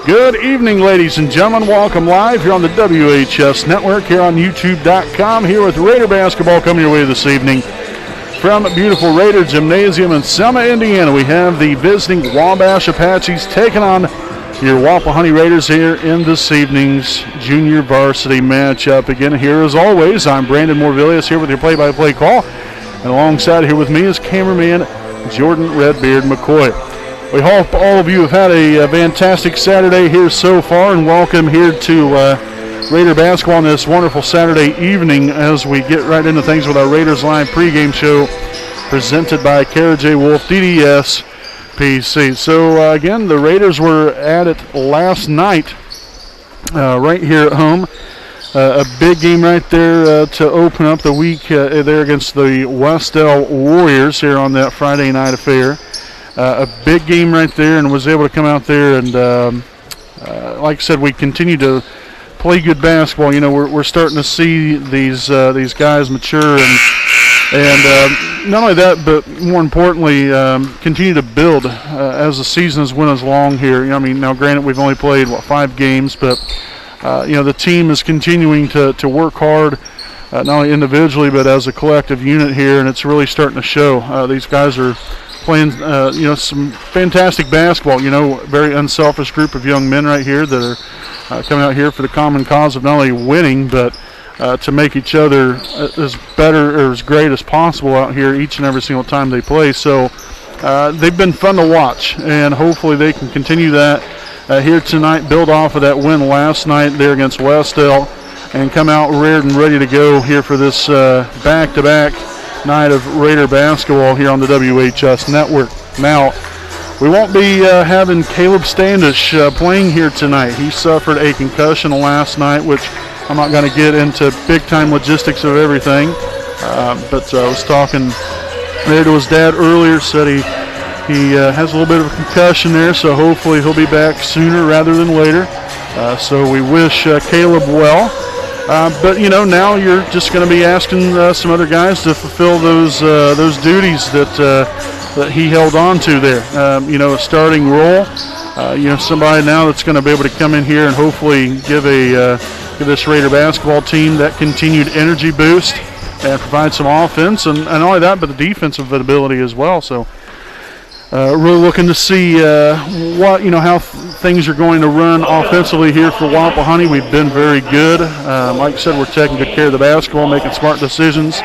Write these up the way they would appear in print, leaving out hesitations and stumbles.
Good evening, ladies and gentlemen. Welcome live here on the WHS Network, here on YouTube.com, here with Raider basketball coming your way this evening. From beautiful Raider Gymnasium in Selma, Indiana, we have the visiting Wabash Apaches taking on your Wapahani Raiders here in this evening's junior varsity matchup. Again, here as always, I'm Brandon Morvillius here with your play-by-play call. And alongside here with me is cameraman Jordan Redbeard McCoy. We hope all of you have had a fantastic Saturday here so far, and welcome here to Raider basketball on this wonderful Saturday evening as we get right into things with our Raiders Live pregame show presented by Kara J. Wolf DDS PC. So again, the Raiders were at it last night right here at home. A big game right there to open up the week there against the Westell Warriors here on that Friday night affair. A big game right there, and was able to come out there and, like I said, we continue to play good basketball. You know, we're starting to see these guys mature, and not only that, but more importantly, continue to build as the season has went along here. I mean, now granted, we've only played 5 games, but the team is continuing to work hard, not only individually but as a collective unit here, and it's really starting to show. These guys are playing, some fantastic basketball. Very unselfish group of young men right here that are coming out here for the common cause of not only winning, but to make each other as better or as great as possible out here each and every single time they play. So they've been fun to watch, and hopefully they can continue that here tonight, build off of that win last night there against Westell, and come out reared and ready to go here for this back-to-back night of Raider basketball here on the WHS Network. Now, we won't be having Caleb Standish playing here tonight. He suffered a concussion last night, which I'm not going to get into big-time logistics of everything, but I was talking there to his dad earlier, said he has a little bit of a concussion there, so hopefully he'll be back sooner rather than later. So we wish Caleb well. But now you're just going to be asking some other guys to fulfill those duties that he held on to there. A starting role. Somebody now that's going to be able to come in here and hopefully give this Raider basketball team that continued energy boost and provide some offense, and not only that, but the defensive ability as well. So really looking to see how things are going to run offensively here for Wapahani. We've been very good. Like I said, we're taking good care of the basketball, making smart decisions,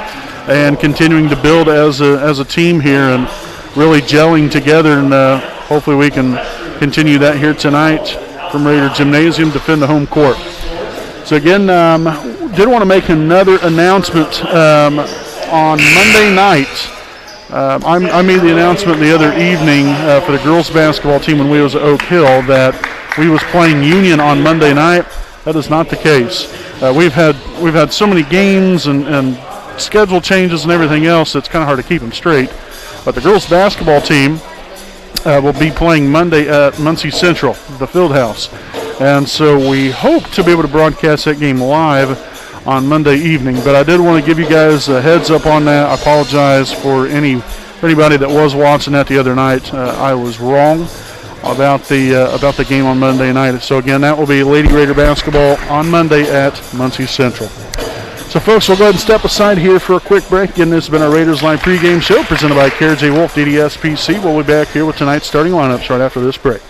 and continuing to build as a team here and really gelling together. And hopefully we can continue that here tonight from Raider Gymnasium, defend the home court. So again, did want to make another announcement on Monday night. I made the announcement the other evening for the girls basketball team when we was at Oak Hill that we was playing Union on Monday night. That is not the case. We've had so many games and schedule changes and everything else, it's kind of hard to keep them straight. But the girls basketball team will be playing Monday at Muncie Central, the field house. And so we hope to be able to broadcast that game live on Monday evening, but I did want to give you guys a heads up on that. I apologize for anybody that was watching that the other night. I was wrong about the game on Monday night. So again, that will be Lady Raider basketball on Monday at Muncie Central. So folks, we'll go ahead and step aside here for a quick break. Again, this has been our Raiders Live pregame show presented by Kara J. Wolf DDS PC. We'll be back here with tonight's starting lineups right after this break.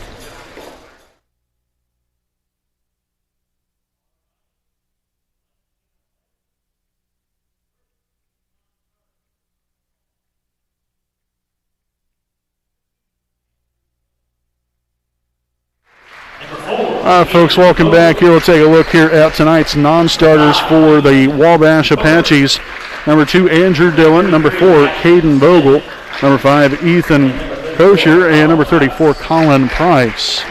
All right, folks, welcome back here. We'll take a look here at tonight's non-starters for the Wabash Apaches. Number 2, Andrew Dillon. Number 4, Caden Vogel. Number 5, Ethan Kosher. And number 34, Colin Price.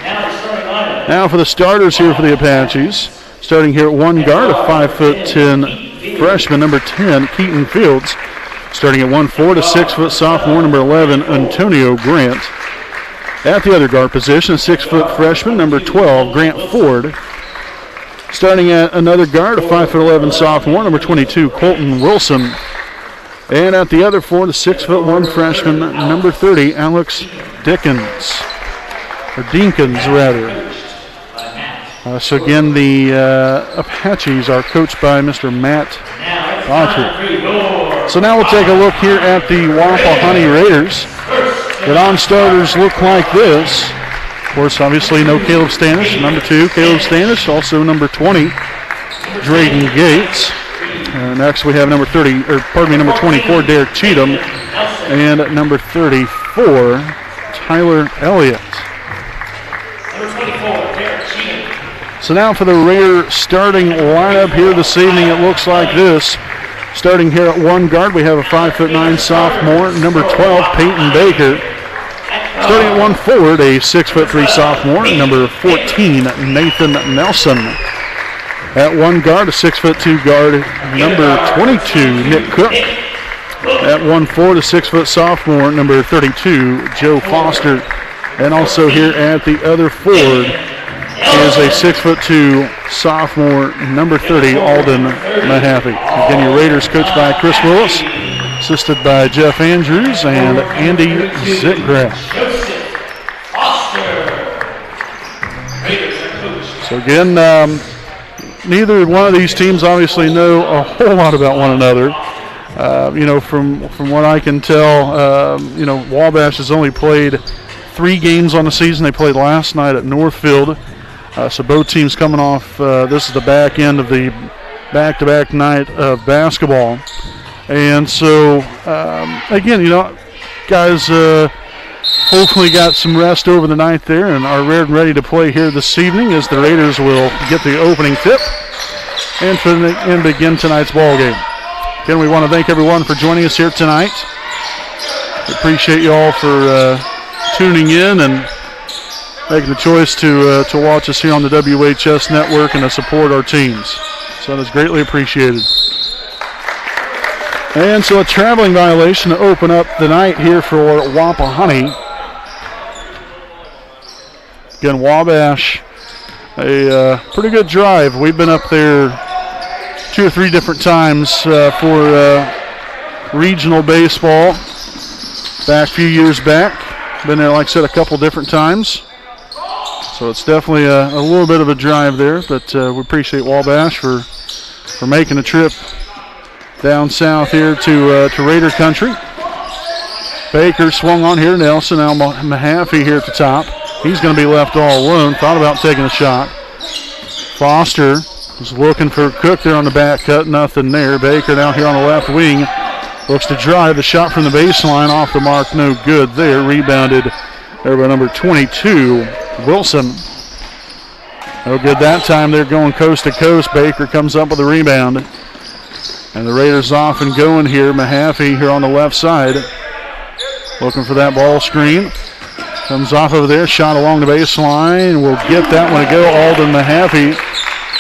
Now for the starters here for the Apaches. Starting here at one guard, a 5'10" freshman, number 10, Keaton Fields. Starting at 1'4", a 6' sophomore, number 11, Antonio Grant. At the other guard position, a 6' freshman, number 12, Grant Ford. Starting at another guard, a 5'11" sophomore, number 22, Colton Wilson. And at the other four, the 6'1" freshman, number 30, Alex Dinkins. So again, the Apaches are coached by Mr. Matt Autry. So now we'll take a look here at the Wapahani Raiders. The non-starters look like this. Of course, obviously no Caleb Stanish. Number 2, Caleb Stanish. Also number 20, Drayden Gates. Next we have number 24, Derek Cheatham. And number 34, Tyler Elliott. So now for the Raider starting lineup here this evening, it looks like this. Starting here at one guard, we have a 5'9" sophomore, number 12, Peyton Baker. Starting at one forward, a 6'3" sophomore, number 14, Nathan Nelson. At one guard, a 6'2" guard, number 22, Nick Cook. At 1'4", a 6' sophomore, number 32, Joe Foster. And also here at the other forward is a 6'2" sophomore, number 30, Alden Mahaffey. Again, your Raiders coached by Chris Willis, assisted by Jeff Andrews and Andy Zitgraff. So again, neither one of these teams obviously know a whole lot about one another. From what I can tell, Wabash has only played 3 games on the season. They played last night at Northfield. So both teams coming off, this is the back end of the back-to-back night of basketball. And so, again, guys hopefully got some rest over the night there and are ready to play here this evening as the Raiders will get the opening tip and begin tonight's ball game. Again, we want to thank everyone for joining us here tonight. We appreciate you all for tuning in and making the choice to watch us here on the WHS Network and to support our teams. So that is greatly appreciated. And so a traveling violation to open up the night here for Wapahani. Again, Wabash, a pretty good drive. We've been up there 2 or 3 different times for regional baseball back a few years back. Been there, like I said, a couple different times. So it's definitely a little bit of a drive there, but we appreciate Wabash for making a trip down south here to Raider country. Baker swung on here. Nelson, now Mahaffey here at the top. He's going to be left all alone. Thought about taking a shot. Foster is looking for Cook there on the back cut. Nothing there. Baker now here on the left wing. Looks to drive. The shot from the baseline off the mark. No good there. Rebounded there by number 22, Wilson. No good that time. They're going coast to coast. Baker comes up with a rebound. And the Raiders off and going here. Mahaffey here on the left side. Looking for that ball screen. Comes off over there. Shot along the baseline. Will get that one to go. Alden Mahaffey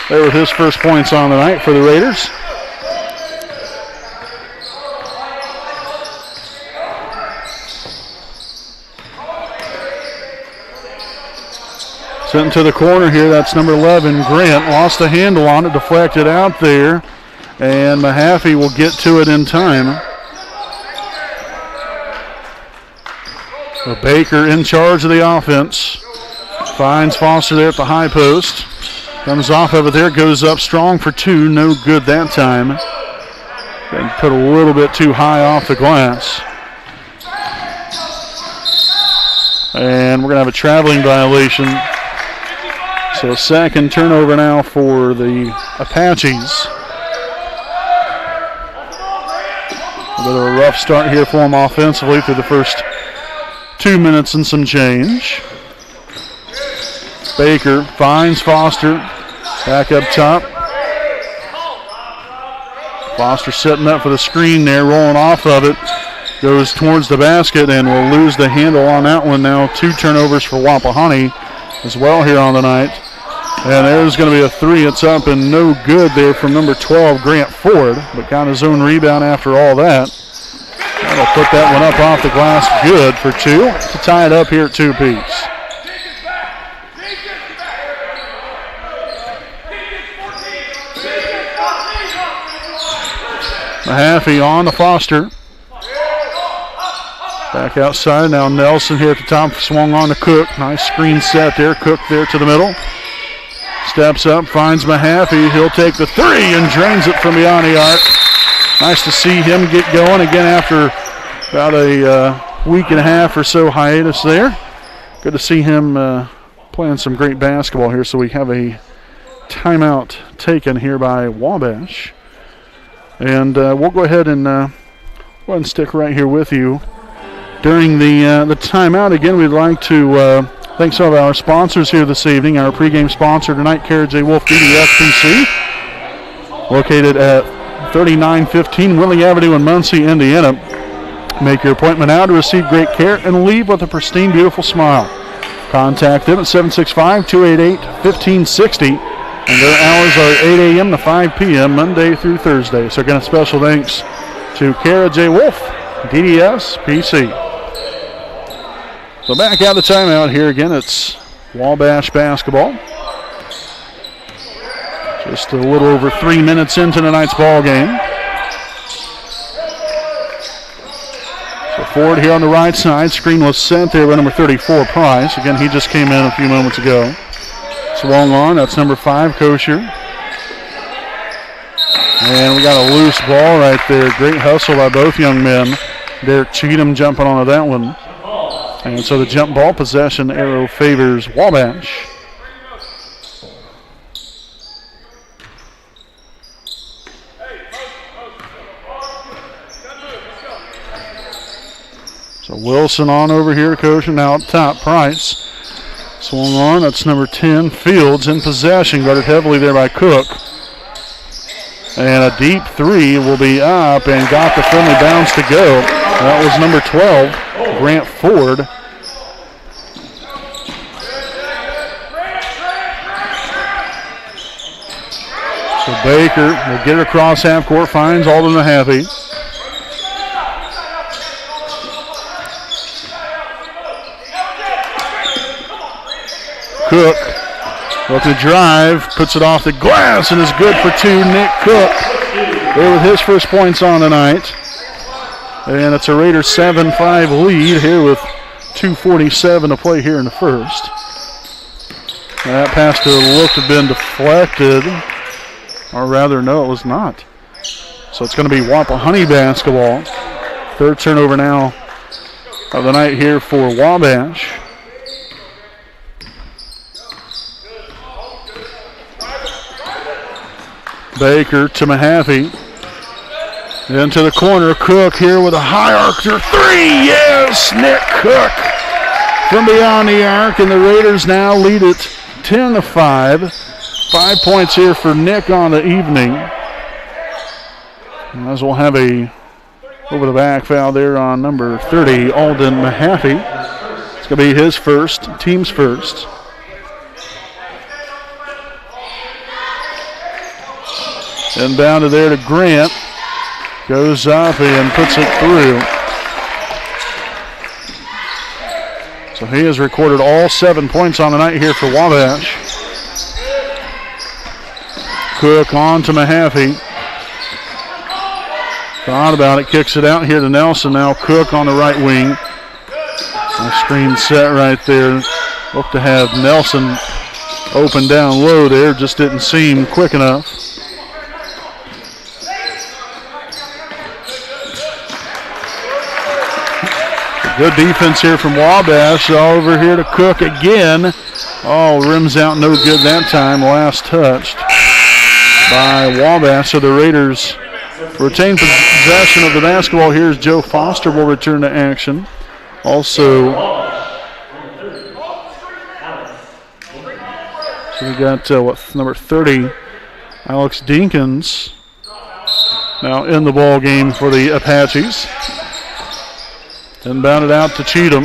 there with his first points on the night for the Raiders. Sent to the corner here. That's number 11, Grant. Lost a handle on it. Deflected out there. And Mahaffey will get to it in time. So Baker in charge of the offense. Finds Foster there at the high post. Comes off of it there. Goes up strong for 2. No good that time. And put a little bit too high off the glass. And we're going to have a traveling violation. So second turnover now for the Apaches. A bit of a rough start here for them offensively through the first 2 minutes and some change. Baker finds Foster. Back up top. Foster setting up for the screen there, rolling off of it. Goes towards the basket and will lose the handle on that one now. 2 turnovers for Wapahani as well here on the night. And there's going to be a 3. It's up and no good there from number 12, Grant Ford, but got his own rebound after all that. That'll put that one up off the glass, good for 2 to tie it up here at 2-piece. Mahaffey on to Foster. Back outside, now Nelson here at the top, swung on to Cook. Nice screen set there, Cook there to the middle. Steps up, finds Mahaffey. He'll take the three and drains it from beyond the arc. Nice to see him get going again after about a week and a half or so hiatus there. Good to see him playing some great basketball here. So we have a timeout taken here by Wabash. And we'll go ahead and stick right here with you. During the timeout, again, we'd like to thank some of our sponsors here this evening. Our pregame sponsor tonight, Kara J. Wolf DDS PC, located at 3915 Willie Avenue in Muncie, Indiana. Make your appointment now to receive great care and leave with a pristine, beautiful smile. Contact them at 765-288-1560. And their hours are 8 a.m. to 5 p.m. Monday through Thursday. So again, a special thanks to Kara J. Wolf, DDS PC. So back out of the timeout here again. It's Wabash basketball. Just a little over 3 minutes into tonight's ball game. So forward here on the right side. Screen was sent there by number 34, Price. Again, he just came in a few moments ago. Swung on. That's number 5, Kosher. And we got a loose ball right there. Great hustle by both young men. Derek Cheatham jumping onto that one. And so the jump ball possession arrow favors Wabash. So Wilson on over here to Kosher. Now up top, Price. Swung on, that's number 10, Fields in possession, guarded heavily there by Cook. And a deep three will be up and got the friendly bounce to go. That was number 12, Grant Ford. So Baker will get it across half court, finds Alden Mahaffey. Cook looking to drive, puts it off the glass and is good for two. Nick Cook there with his first points on tonight. And it's a Raiders 7-5 lead here with 2:47 to play here in the first. And that pass to look to have been deflected, or rather, no, it was not. So it's going to be Wapahani basketball. Third turnover now of the night here for Wabash. Baker to Mahaffey. Into the corner. Cook here with a high archer three. Yes, Nick Cook from beyond the arc. And the Raiders now lead it 10-5. 5 points here for Nick on the evening. As we'll have a over the back foul there on number 30, Alden Mahaffey. It's going to be his first, team's first. Inbounded there to Grant. Goes up and puts it through. So he has recorded all 7 points on the night here for Wabash. Cook on to Mahaffey. Thought about it, kicks it out here to Nelson. Now Cook on the right wing. Nice screen set right there. Look to have Nelson open down low there. Just didn't seem quick enough. Good defense here from Wabash. Over here to Cook again. Oh, rims out no good that time. Last touched by Wabash. So the Raiders retain possession of the basketball here as Joe Foster will return to action. Also, so we got number 30, Alex Dinkins, now in the ball game for the Apaches. Inbounded out to Cheatham.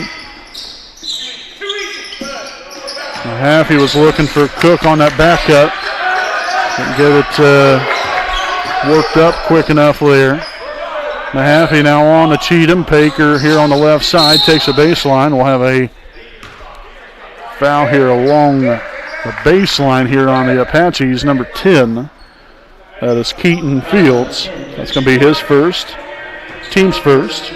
Mahaffey was looking for Cook on that back cut. Didn't get it worked up quick enough there. Mahaffey now on to Cheatham. Baker here on the left side takes a baseline. We'll have a foul here along the baseline here on the Apaches. Number 10. That is Keaton Fields. That's going to be his first. Team's first.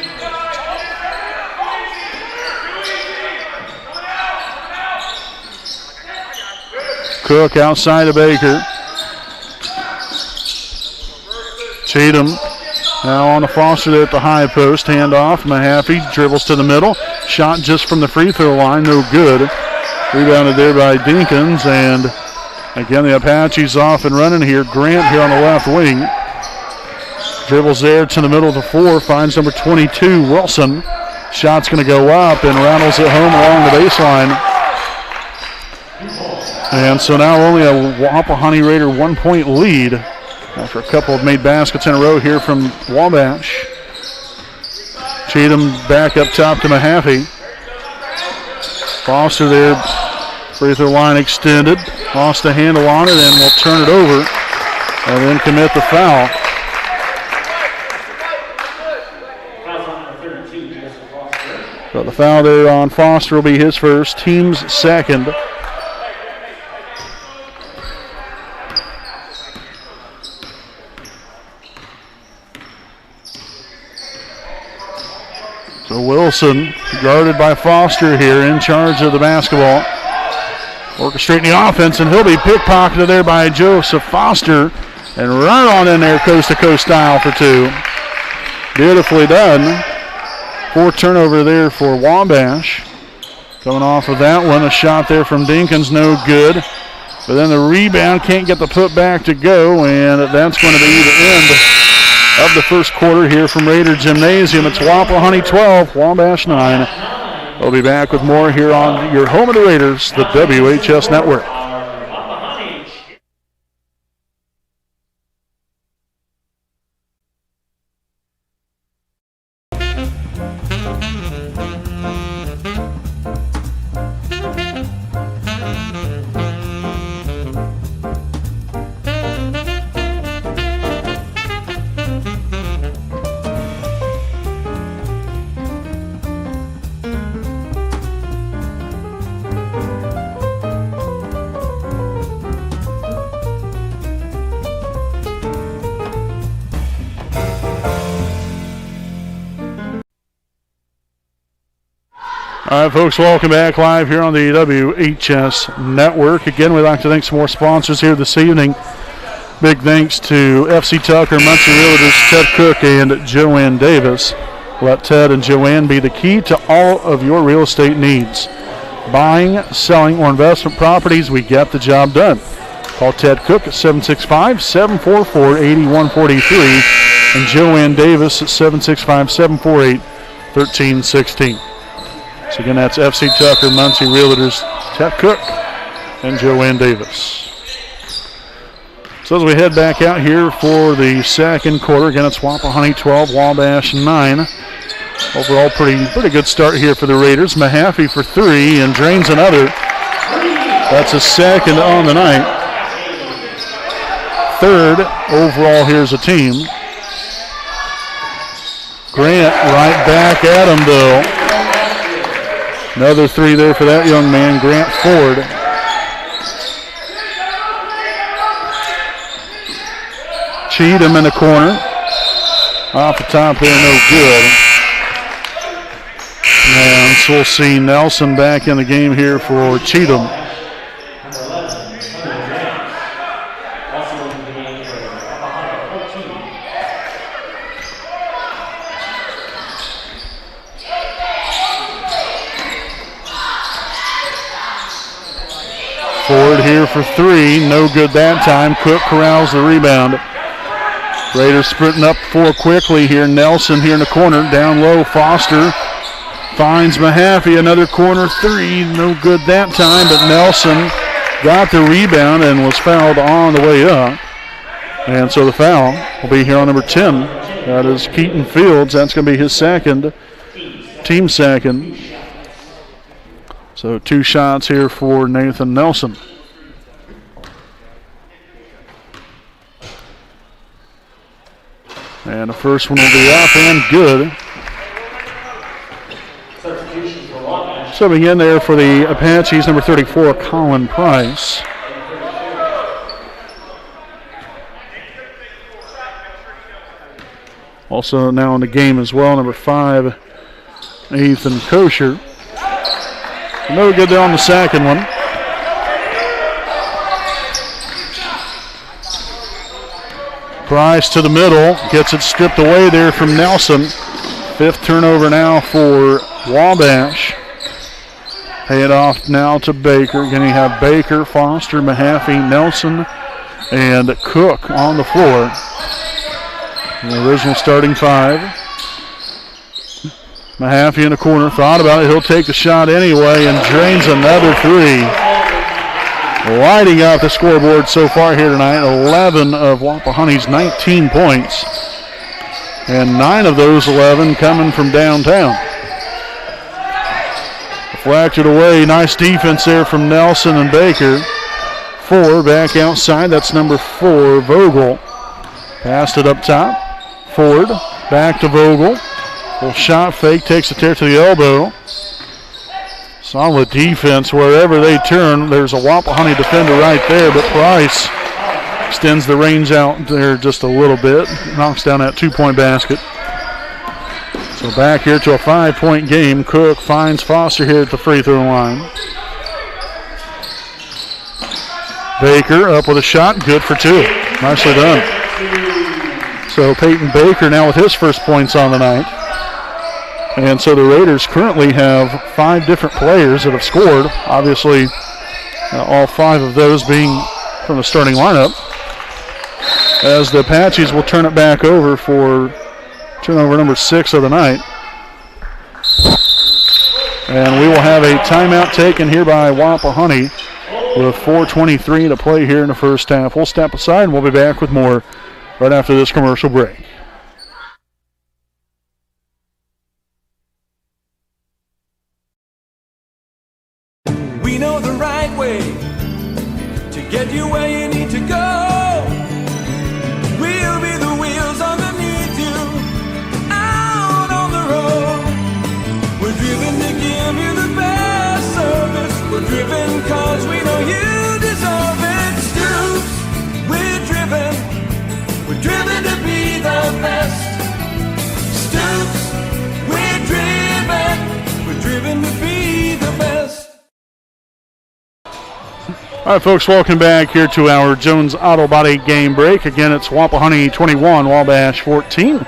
Cook outside of Baker. Cheatham now on to Foster there at the high post. Handoff. Mahaffey dribbles to the middle. Shot just from the free throw line. No good. Rebounded there by Dinkins. And again, the Apaches off and running here. Grant here on the left wing. Dribbles there to the middle of the floor. Finds number 22, Wilson. Shot's going to go up and rattles it home along the baseline. And so now only a Wapahani Raider 1-point lead after a couple of made baskets in a row here from Wabash. Cheatham back up top to Mahaffey. Foster there, free throw line extended. Lost the handle on it and will turn it over and then commit the foul. So the foul there on Foster will be his first, team's second. So Wilson, guarded by Foster here, in charge of the basketball. Orchestrating the offense, and he'll be pickpocketed there by Joseph Foster. And right on in there, coast-to-coast style for two. Beautifully done. 4 turnover there for Wabash. Coming off of that one, a shot there from Dinkins, no good. But then the rebound can't get the putback to go, and that's going to be the end of the first quarter here from Raider Gymnasium. It's Wapahani 12, Wabash 9. We'll be back with more here on your home of the Raiders, the WHS Network. All right, folks, welcome back live here on the WHS Network. Again, we'd like to thank some more sponsors here this evening. Big thanks to FC Tucker, Muncie Realtors, Ted Cook, and Joanne Davis. Let Ted and Joanne be the key to all of your real estate needs. Buying, selling, or investment properties, we get the job done. Call Ted Cook at 765-744-8143 and Joanne Davis at 765-748-1316. So again, that's FC Tucker, Muncie Realtors, Ted Cook, and Joanne Davis. So as we head back out here for the second quarter, again, it's Wapahani 12, Wabash 9. Overall, pretty good start here for the Raiders. Mahaffey for 3 and drains another. That's a second on the night. Third overall here as a team. Grant right back at him, though. Another 3 there for that young man, Grant Ford. Cheatham in the corner. Off the top there, no good. And so we'll see Nelson back in the game here for Cheatham. Ford here for 3, no good that time. Cook corrals the rebound. Raiders sprinting up 4 quickly here. Nelson here in the corner, down low. Foster finds Mahaffey, another corner 3, no good that time, but Nelson got the rebound and was fouled on the way up. And so the foul will be here on number 10. That is Keaton Fields. That's going to be his second, team second. So 2 shots here for Nathan Nelson. And the first one will be up and good. Subbing in there for the Apaches, number 34, Colin Price. Also now in the game as well, number 5, Ethan Kosher. No good there on the second one. Price to the middle, gets it stripped away there from Nelson. 5th turnover now for Wabash. Pay it off now to Baker. Going to have Baker, Foster, Mahaffey, Nelson, and Cook on the floor. The original starting 5. Mahaffey in the corner, thought about it. He'll take the shot anyway and drains another 3. Lighting up the scoreboard so far here tonight. 11 of Wapahani's 19 points. And 9 of those 11 coming from downtown. Deflected away. Nice defense there from Nelson and Baker. 4 back outside. That's number 4, Vogel. Passed it up top. Ford back to Vogel. Little shot fake. Takes it there to the elbow. Solid defense wherever they turn. There's a Wapahani defender right there, but Price extends the range out there just a little bit. Knocks down that 2-point basket. So back here to a 5-point game. Cook finds Foster here at the free throw line. Baker up with a shot. Good for 2. Nicely done. So Peyton Baker now with his first points on the night. And so the Raiders currently have 5 different players that have scored. Obviously, all 5 of those being from the starting lineup. As the Apaches will turn it back over for turnover number 6 of the night. And we will have a timeout taken here by Wapahani with 4:23 to play here in the first half. We'll step aside and we'll be back with more right after this commercial break. We know the right way to get you where you need to go. We'll be the wheels underneath you, out on the road. We're driven to give you the best service. We're driven cause we know you deserve it. Stoops, we're driven to be the best. Stoops, we're driven to be the best. All right, folks, welcome back here to our Jones Auto Body game break. Again, it's Wapahani 21, Wabash 14.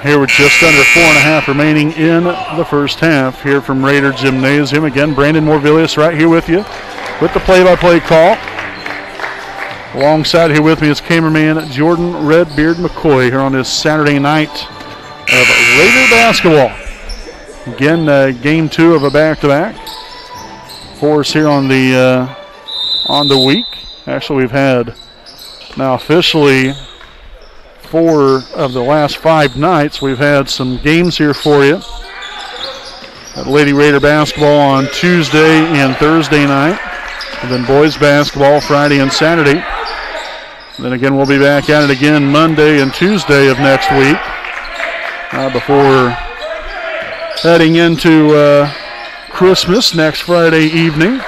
Here with just under 4.5 remaining in the first half here from Raider Gymnasium. Again, Brandon Morvillius right here with you with the play-by-play call. Alongside here with me is cameraman Jordan Redbeard McCoy here on this Saturday night of Raider basketball. Again, game 2 of a back-to-back for us here on the week. Actually, we've had now officially 4 of the last 5 nights. We've had some games here for you. Lady Raider basketball on Tuesday and Thursday night. And then boys basketball Friday and Saturday. Then again, we'll be back at it again Monday and Tuesday of next week before heading into Christmas next Friday evening.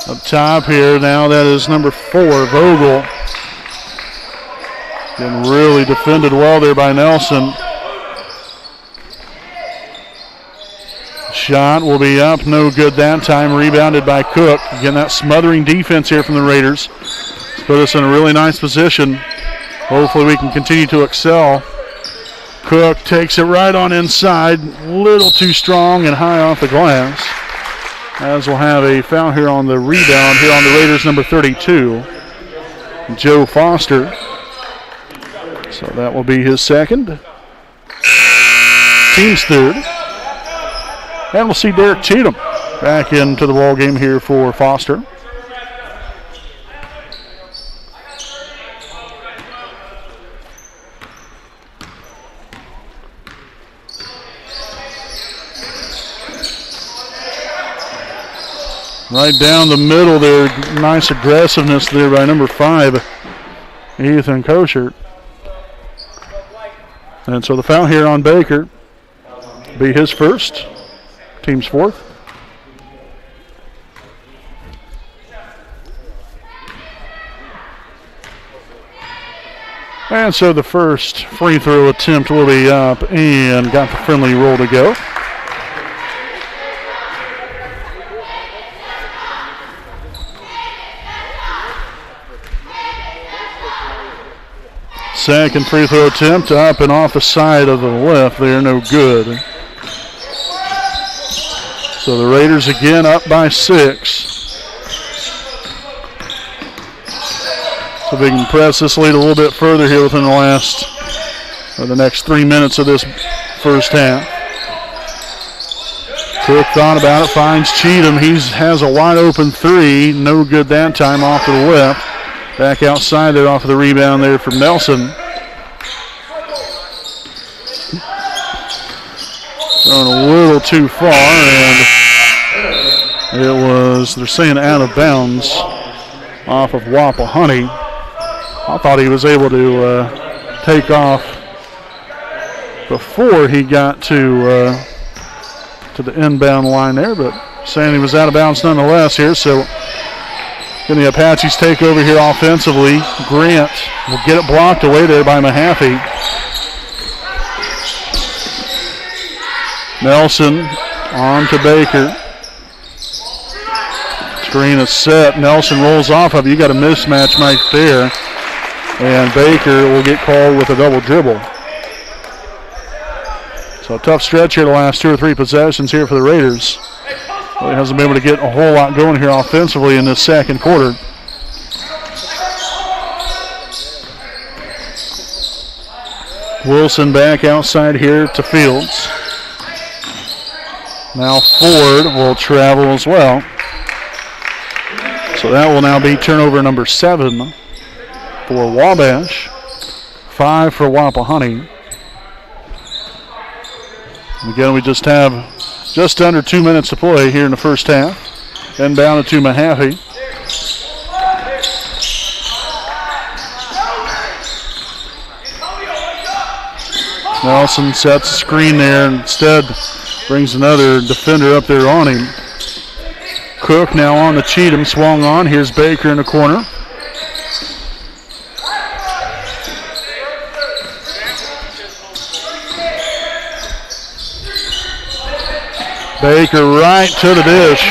Up top here now, that is number 4, Vogel. Getting really defended well there by Nelson. Shot will be up, no good that time. Rebounded by Cook. Again, that smothering defense here from the Raiders. Put us in a really nice position. Hopefully we can continue to excel. Cook takes it right on inside. Little too strong and high off the glass. As we'll have a foul here on the rebound here on the Raiders, number 32, Joe Foster. So that will be his second. Team's third. And we'll see Derek Cheatham back into the ball game here for Foster. Right down the middle there, nice aggressiveness there by number 5, Ethan Koshert. And so the foul here on Baker be his first, team's 4th. And so the first free throw attempt will be up and got the friendly roll to go. Second free throw attempt up and off the side of the left there, no good. So the Raiders again up by 6. So they can press this lead a little bit further here within the next 3 minutes of this first half. Cook thought about it, finds Cheatham. He has a wide open three, no good that time, off to the left. Back outside there off of the rebound there from Nelson. Thrown a little too far, and they're saying out of bounds off of Wapahani. I thought he was able to take off before he got to the inbound line there, but saying he was out of bounds nonetheless here. So then the Apaches take over here offensively. Grant will get it blocked away there by Mahaffey. Nelson on to Baker. Screen is set. Nelson rolls off of it. You got a mismatch right there. And Baker will get called with a double dribble. So a tough stretch here the last 2 or 3 possessions here for the Raiders. Really hasn't been able to get a whole lot going here offensively in this second quarter. Wilson back outside here to Fields. Now Ford will travel as well. So that will now be turnover number 7 for Wabash. 5 for Wapahani. Again, we just have just under 2 minutes to play here in the first half. Inbound to Mahaffey. Nelson sets a screen there and instead brings another defender up there on him. Cook now on the Cheatham, swung on. Here's Baker in the corner. Baker right to the dish.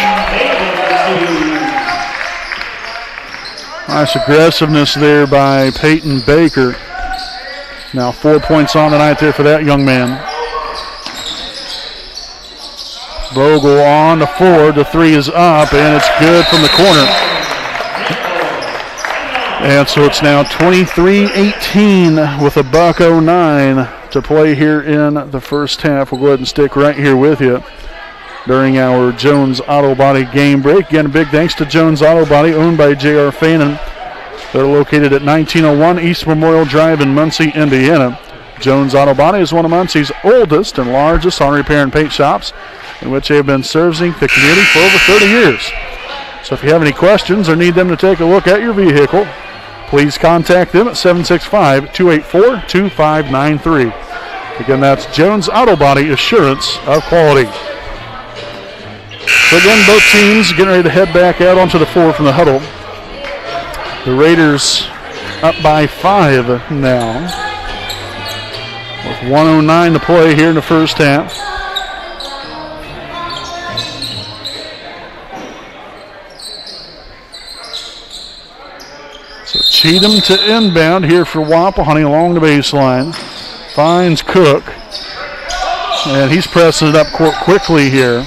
Nice aggressiveness there by Peyton Baker. Now 4 points on the night there for that young man. Vogel on to Ford. The three is up, and it's good from the corner. And so it's now 23-18 with $1:09 to play here in the first half. We'll go ahead and stick right here with you during our Jones Auto Body game break. Again, a big thanks to Jones Auto Body, owned by J.R. Fanon. They're located at 1901 East Memorial Drive in Muncie, Indiana. Jones Auto Body is one of Muncie's oldest and largest auto repair and paint shops, in which they have been servicing the community for over 30 years. So if you have any questions or need them to take a look at your vehicle, please contact them at 765-284-2593. Again, that's Jones Auto Body, assurance of quality. So again, both teams getting ready to head back out onto the floor from the huddle. The Raiders up by 5 now, with 1:09 to play here in the first half. So Cheatham to inbound here for Wapahani along the baseline. Finds Cook, and he's pressing it up court quickly here.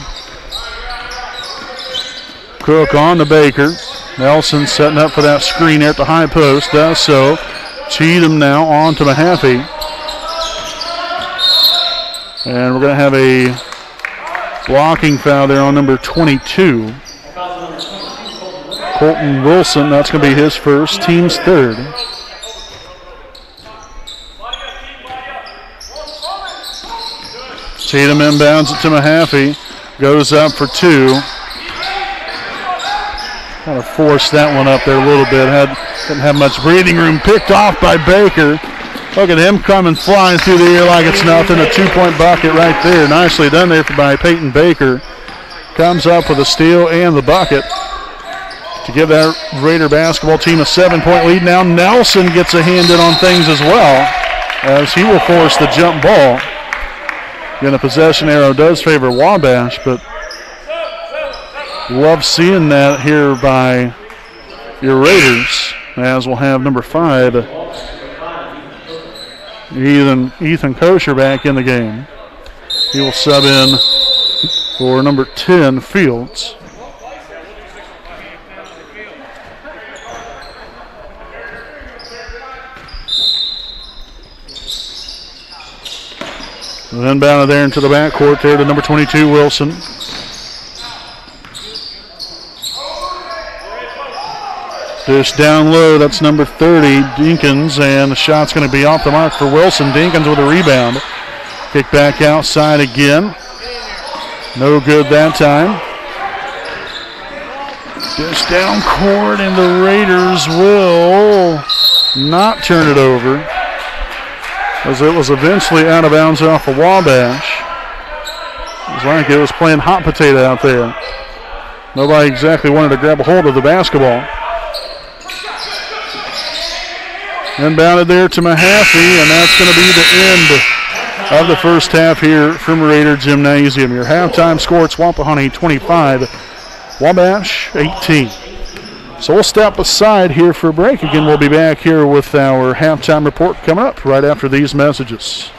Cook on to Baker. Nelson setting up for that screen there at the high post. Does so. Cheatham now on to Mahaffey. And we're going to have a blocking foul there on number 22. Colton Wilson, that's going to be his first, team's third. Cheatham inbounds it to Mahaffey. Goes up for 2. Kind of forced that one up there a little bit. Didn't have much breathing room. Picked off by Baker. Look at him coming flying through the air like it's nothing. A 2-point bucket right there. Nicely done there by Peyton Baker. Comes up with a steal and the bucket. to give that Raider basketball team a 7-point lead. Now Nelson gets a hand in on things as well, as he will force the jump ball. Again, the possession arrow does favor Wabash, but love seeing that here by your Raiders, as we'll have number 5, Ethan Kosher back in the game. He will sub in for number 10, Fields. And then bounded there into the backcourt there to number 22, Wilson. Dish down low, that's number 30, Dinkins, and the shot's going to be off the mark for Wilson. Dinkins with a rebound. Kick back outside again. No good that time. Dish down court, and the Raiders will not turn it over, as it was eventually out of bounds off of Wabash. It was like it was playing hot potato out there. Nobody exactly wanted to grab a hold of the basketball. Inbounded there to Mahaffey, and that's going to be the end of the first half here from Raider Gymnasium. Your halftime score, it's Wapahani 25, Wabash 18. So we'll step aside here for a break. Again, we'll be back here with our halftime report coming up right after these messages.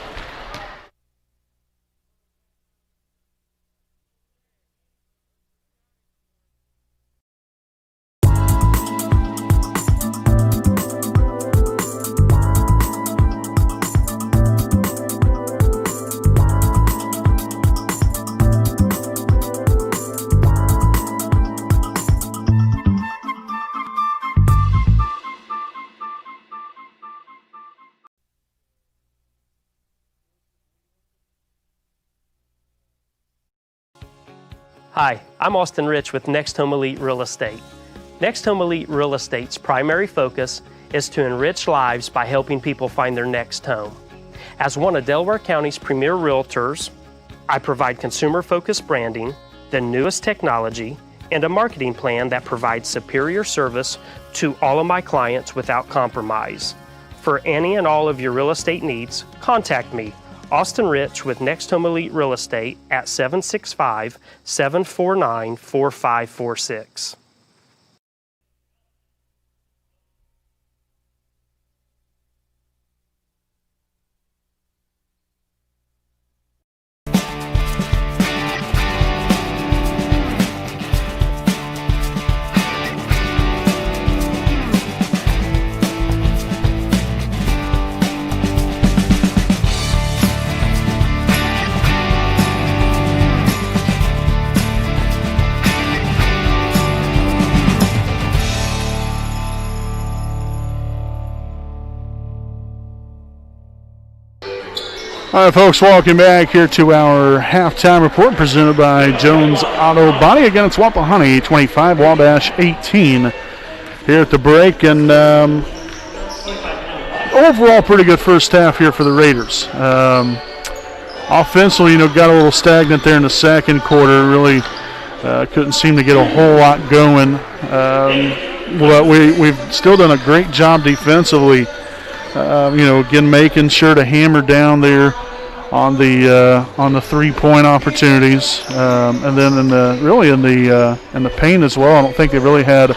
Hi, I'm Austin Rich with Next Home Elite Real Estate. Next Home Elite Real Estate's primary focus is to enrich lives by helping people find their next home. As one of Delaware County's premier realtors, I provide consumer-focused branding, the newest technology, and a marketing plan that provides superior service to all of my clients without compromise. For any and all of your real estate needs, contact me, Austin Rich with Next Home Elite Real Estate at 765-749-4546. All right, folks, welcome back here to our halftime report presented by Jones Auto Body. Again, it's Wapahani 25, Wabash 18 here at the break. And overall, pretty good first half here for the Raiders. Offensively, got a little stagnant there in the second quarter. Really couldn't seem to get a whole lot going. But we've still done a great job defensively. Again, making sure to hammer down there on the 3-point opportunities, and then in the paint as well. I don't think they really had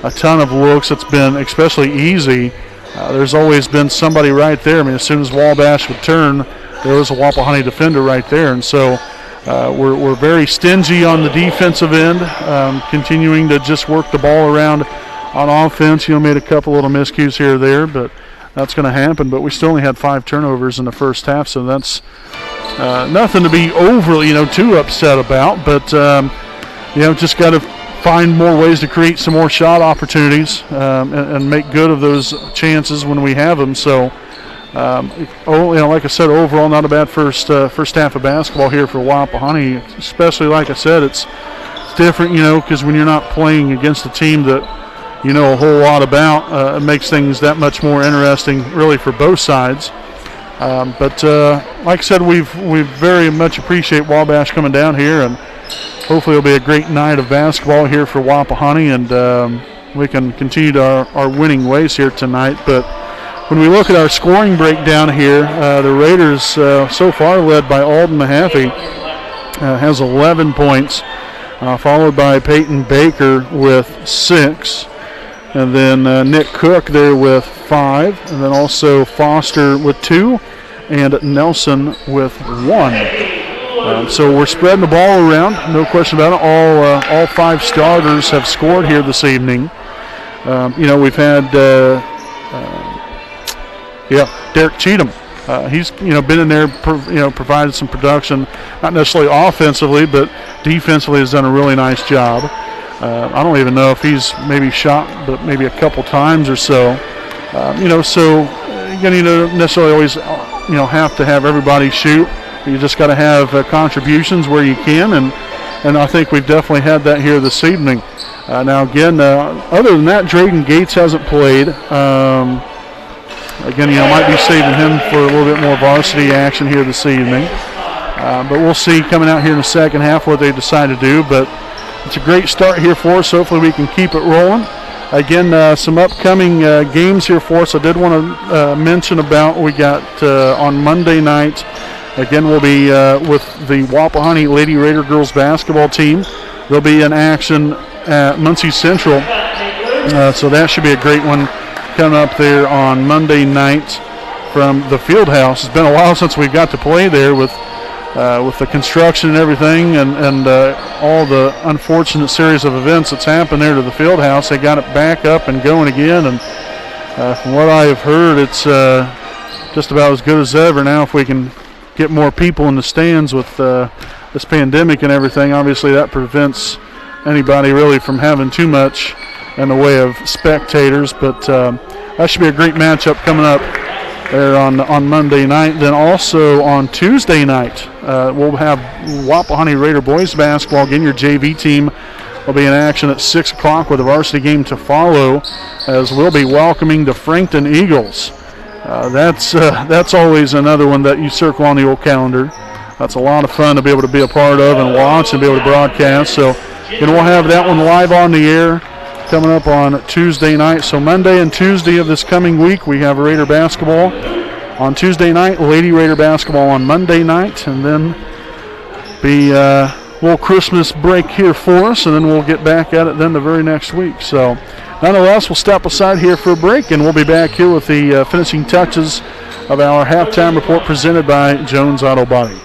a ton of looks. It's been especially easy. There's always been somebody right there. I mean, as soon as Wabash would turn, there was a Wapahani defender right there, and so we're very stingy on the defensive end, continuing to just work the ball around on offense. Made a couple little miscues here or there, but that's going to happen. But we still only had 5 turnovers in the first half, so that's nothing to be overly, too upset about. But just got to find more ways to create some more shot opportunities and make good of those chances when we have them. So, like I said, overall not a bad first half of basketball here for Wapahani. Especially, like I said, it's different, because when you're not playing against a team that a whole lot about, it makes things that much more interesting, really, for both sides. But like I said, we very much appreciate Wabash coming down here and hopefully it'll be a great night of basketball here for Wapahani, and we can continue our winning ways here tonight. But when we look at our scoring breakdown here, the Raiders so far led by Alden Mahaffey, has 11 points, followed by Peyton Baker with 6. And then Nick Cook there with 5. And then also Foster with 2. And Nelson with 1. So we're spreading the ball around, no question about it. All 5 starters have scored here this evening. We've had Derek Cheatham. He's been in there, provided some production, not necessarily offensively, but defensively has done a really nice job. I don't even know if he's maybe shot, but maybe a couple times or so. So you don't necessarily always have to have everybody shoot. You just got to have contributions where you can, and I think we've definitely had that here this evening. Now again, other than that, Drayden Gates hasn't played. Again, might be saving him for a little bit more varsity action here this evening. But we'll see coming out here in the second half what they decide to do. But it's a great start here for us. Hopefully we can keep it rolling. Again, some upcoming games here for us. I did want to mention about we got on Monday night. Again, we'll be with the Wapahani Lady Raider girls basketball team. They'll be in action at Muncie Central. So that should be a great one coming up there on Monday night from the field house. It's been a while since we got to play there with the construction and everything, and all the unfortunate series of events that's happened there to the field house. They got it back up and going again, and from what I have heard, it's just about as good as ever now. If we can get more people in the stands with this pandemic and everything, obviously that prevents anybody really from having too much in the way of spectators, but that should be a great matchup coming up there on Monday night. Then also on Tuesday night, we'll have Wapahani Raider boys basketball. Again, your JV team will be in action at 6 o'clock with a varsity game to follow, as we'll be welcoming the Frankton Eagles. That's always another one that you circle on the old calendar. That's a lot of fun to be able to be a part of and watch and be able to broadcast. So we'll have that one live on the air coming up on Tuesday night. So Monday and Tuesday of this coming week, we have Raider basketball on Tuesday night, Lady Raider basketball on Monday night, and then be a little Christmas break here for us, and then we'll get back at it then the very next week. So nonetheless, we'll step aside here for a break, and we'll be back here with the finishing touches of our halftime report presented by Jones Auto Body.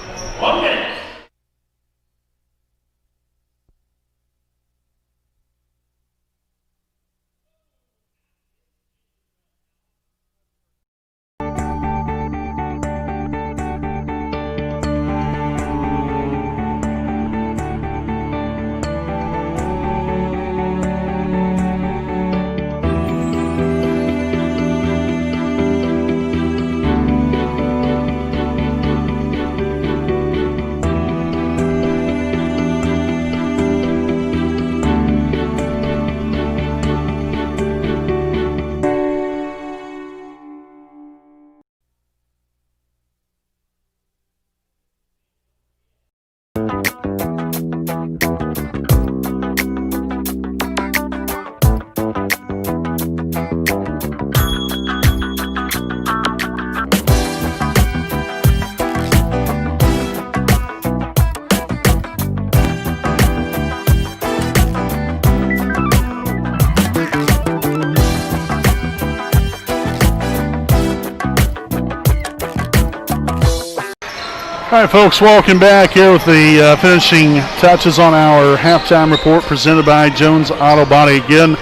All right, folks, welcome back here with the finishing touches on our halftime report presented by Jones Auto Body. Again,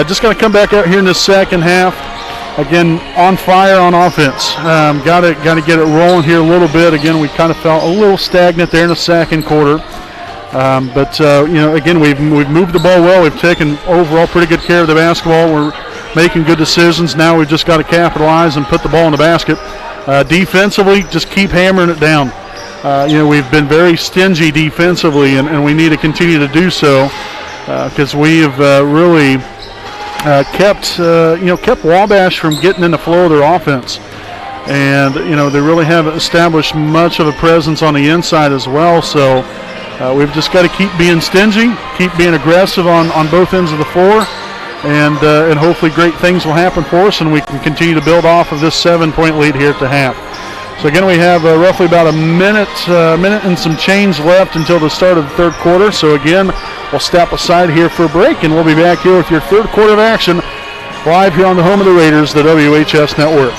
just going to come back out here in the second half. Again, on fire on offense. Got to get it rolling here a little bit. Again, we kind of felt a little stagnant there in the second quarter. Again, we've moved the ball well. We've taken overall pretty good care of the basketball. We're making good decisions. Now we've just got to capitalize and put the ball in the basket. Defensively, just keep hammering it down. We've been very stingy defensively, and we need to continue to do so because we have really kept Wabash from getting in the flow of their offense. And, they really haven't established much of a presence on the inside as well. So We've just got to keep being stingy, keep being aggressive on both ends of the floor, and hopefully great things will happen for us, and we can continue to build off of this 7-point lead here at the half. So again, we have roughly about a minute and some change left until the start of the third quarter. So again, we'll step aside here for a break, and we'll be back here with your third quarter of action live here on the home of the Raiders, the WHS Network.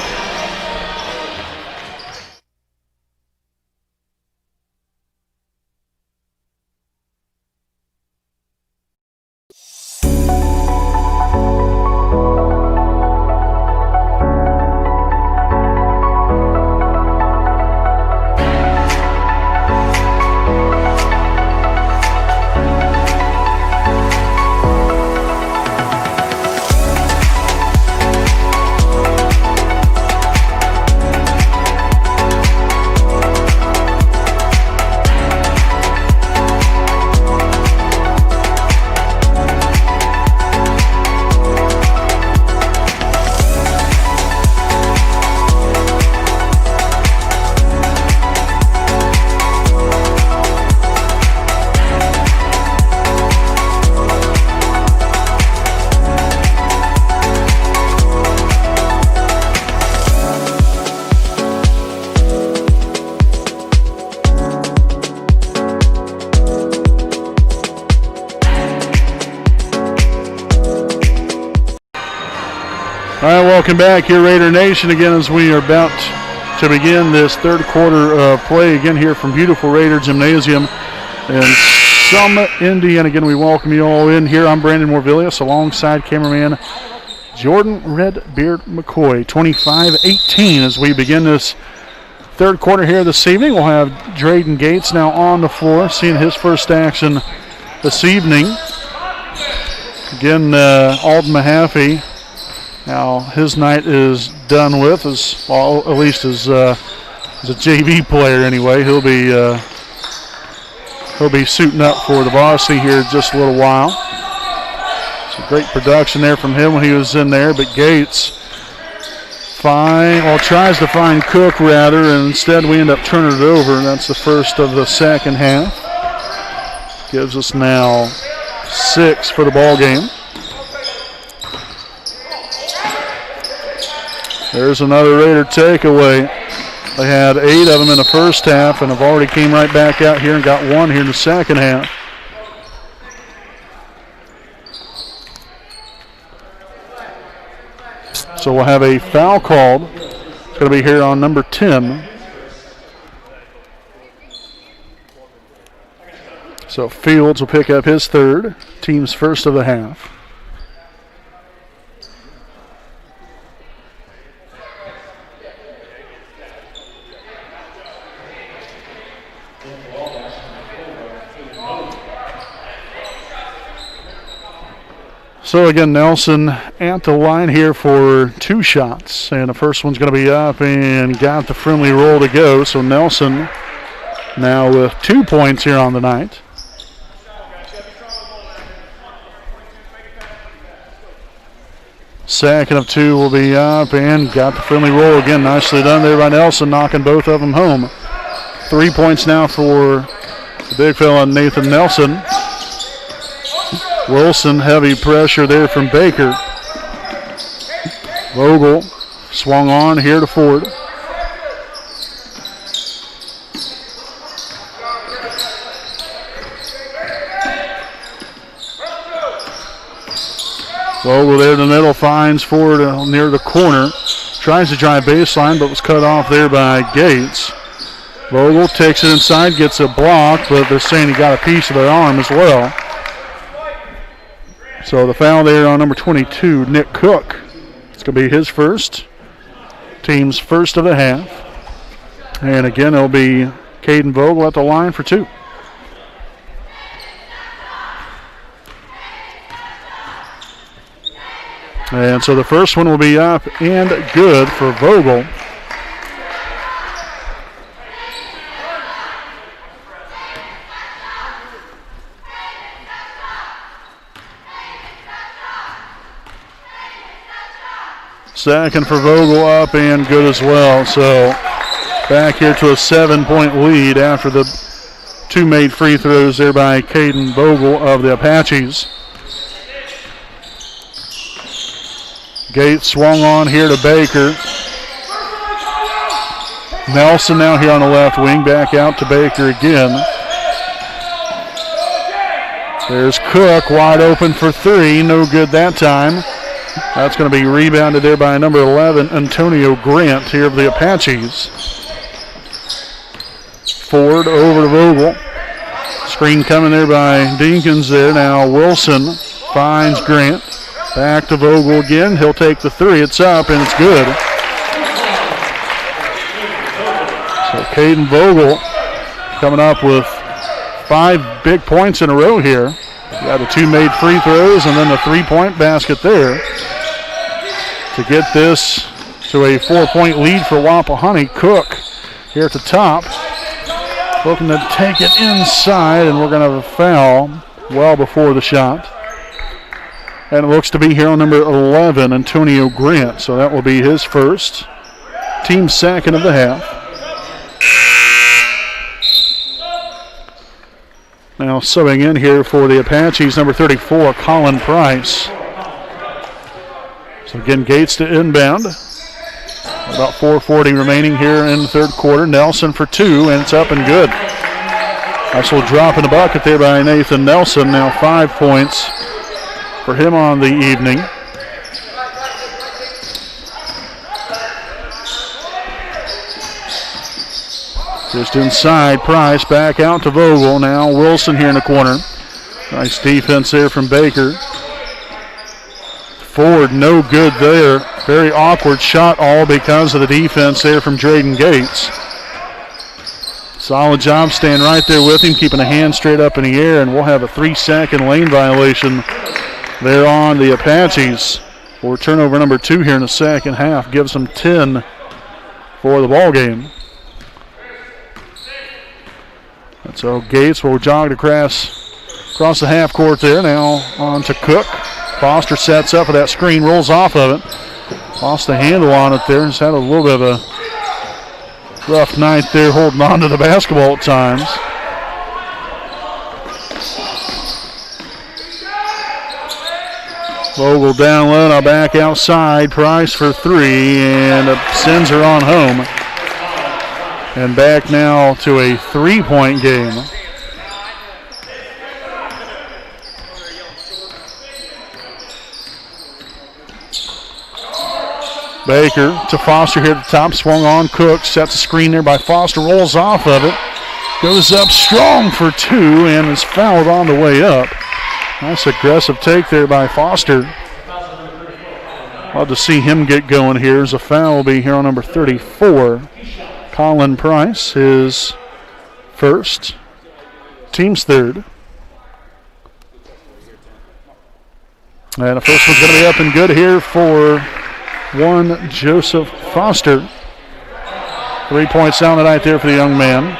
All right, welcome back here, Raider Nation, again as we are about to begin this third quarter of play again here from beautiful Raider Gymnasium in Summit, Indiana. Again, we welcome you all in here. I'm Brandon Morvillius alongside cameraman Jordan Redbeard McCoy. 25-18 as we begin this third quarter here this evening. We'll have Drayden Gates now on the floor, seeing his first action this evening. Again, Alden Mahaffey. Now his night is done with, at least as a JV player anyway. He'll be suiting up for the varsity here in just a little while. So great production there from him when he was in there, but Gates tries to find Cook rather, and instead we end up turning it over, and that's the first of the second half. Gives us now 6 for the ball game. There's another Raider takeaway. They had 8 of them in the first half and have already came right back out here and got 1 here in the second half. So we'll have a foul called. It's going to be here on number 10. So Fields will pick up his third, team's first of the half. So again, Nelson at the line here for 2 shots, and the first one's going to be up and got the friendly roll to go. So Nelson now with 2 points here on the night. Second of 2 will be up and got the friendly roll again. Nicely done there by Nelson, knocking both of them home. 3 points now for the big fella Nathan Nelson. Wilson, heavy pressure there from Baker. Vogel swung on here to Ford. Vogel there in the middle, finds Ford near the corner. Tries to drive baseline, but was cut off there by Gates. Vogel takes it inside, gets a block, but they're saying he got a piece of their arm as well. So the foul there on number 22, Nick Cook. It's going to be his first, team's first of the half. And again, it'll be Caden Vogel at the line for 2. And so the first one will be up and good for Vogel. Second for Vogel, up and good as well. So back here to a 7-point lead after the Two made free throws there by Caden Vogel of the Apaches. Gates swung on here to Baker. Nelson now here on the left wing, back out to Baker again. There's Cook wide open for three, no good that time. That's going to be rebounded there by number 11, Antonio Grant here of the Apaches. Ford over to Vogel. Screen coming there by Dinkins there. Now Wilson finds Grant. Back to Vogel again. He'll take the three. It's up and it's good. So Caden Vogel coming up with 5 big points in a row here. Got the 2 made free throws and then the 3-point basket there to get this to a 4-point lead for Wapahani. Cook here at the top, looking to take it inside, and we're going to have a foul well before the shot. And it looks to be here on number 11, Antonio Grant. So that will be his first, team second of the half. Now subbing in here for the Apaches, number 34, Colin Price. So again, Gates to inbound. About 4:40 remaining here in the third quarter. Nelson for 2, and it's up and good. Nice little drop in the bucket there by Nathan Nelson. Now 5 points for him on the evening. Just inside, Price back out to Vogel. Now Wilson here in the corner. Nice defense there from Baker. Ford, no good there. Very awkward shot, all because of the defense there from Drayden Gates. Solid job staying right there with him, keeping a hand straight up in the air, and we'll have a 3-second lane violation there on the Apaches for turnover number 2 here in the second half. Gives them 10 for the ball game. And so Gates will jog across the half court there. Now on to Cook. Foster sets up for that screen, rolls off of it. Lost the handle on it there. He's had a little bit of a rough night there holding on to the basketball at times. Vogel down low, now back outside. Price for 3, and sends her on home. And back now to a 3-point game. Baker to Foster here at the top, swung on. Cook sets a screen there by Foster, rolls off of it, goes up strong for 2, and is fouled on the way up. Nice aggressive take there by Foster. Love to see him get going here. As a foul will be here on number 34, Colin Price, his first, team's third. And the first one's going to be up and good here for one Joseph Foster. 3 points down tonight there for the young man.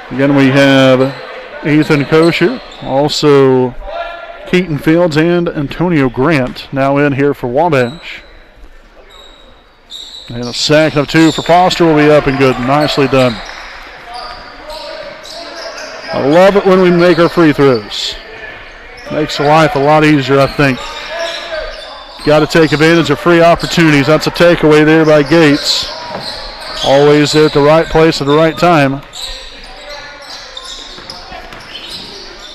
Again, we have Ethan Kosher, also Keaton Fields, and Antonio Grant now in here for Wabash. And a second of 2 for Foster will be up and good. Nicely done. I love it when we make our free throws. Makes life a lot easier, I think. Got to take advantage of free opportunities. That's a takeaway there by Gates. Always there at the right place at the right time.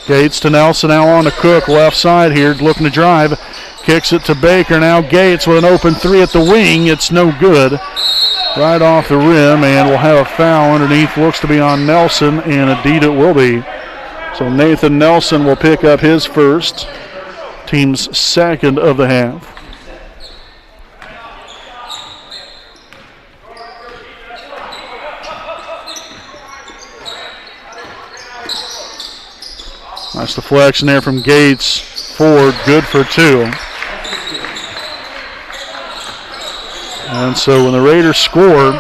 Gates to Nelson, now on to Cook, left side here, looking to drive. Kicks it to Baker. Now Gates with an open 3 at the wing. It's no good. Right off the rim, and we'll have a foul underneath. Looks to be on Nelson, and indeed it will be. So Nathan Nelson will pick up his first, team's second of the half. Nice deflection there from Gates. Ford, good for 2. And so when the Raiders score,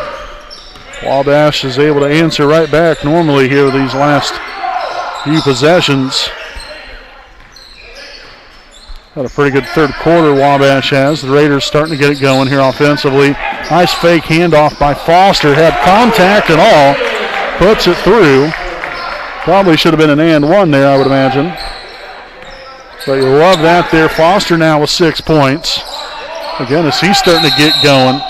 Wabash is able to answer right back normally here with these last few possessions. Had a pretty good third quarter Wabash has. The Raiders starting to get it going here offensively. Nice fake handoff by Foster. Had contact and all. Puts it through. Probably should have been an and one there, I would imagine. But you love that there. Foster now with 6 points. Again, as he's starting to get going.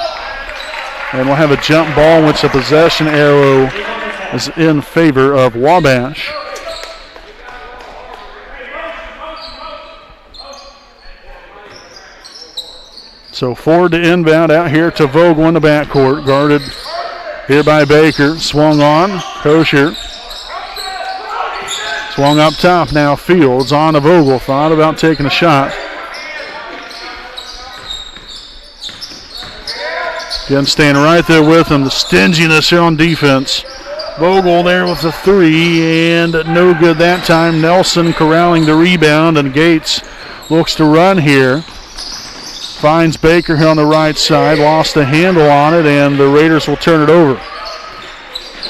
And we'll have a jump ball, which the possession arrow is in favor of Wabash. So Ford to inbound out here to Vogel in the backcourt. Guarded here by Baker. Swung on. Kosher. Swung up top now. Fields on to Vogel. Thought about taking a shot. Again, staying right there with him. The stinginess here on defense. Vogel there with the three, and no good that time. Nelson corralling the rebound, and Gates looks to run here. Finds Baker here on the right side. Lost the handle on it, and the Raiders will turn it over.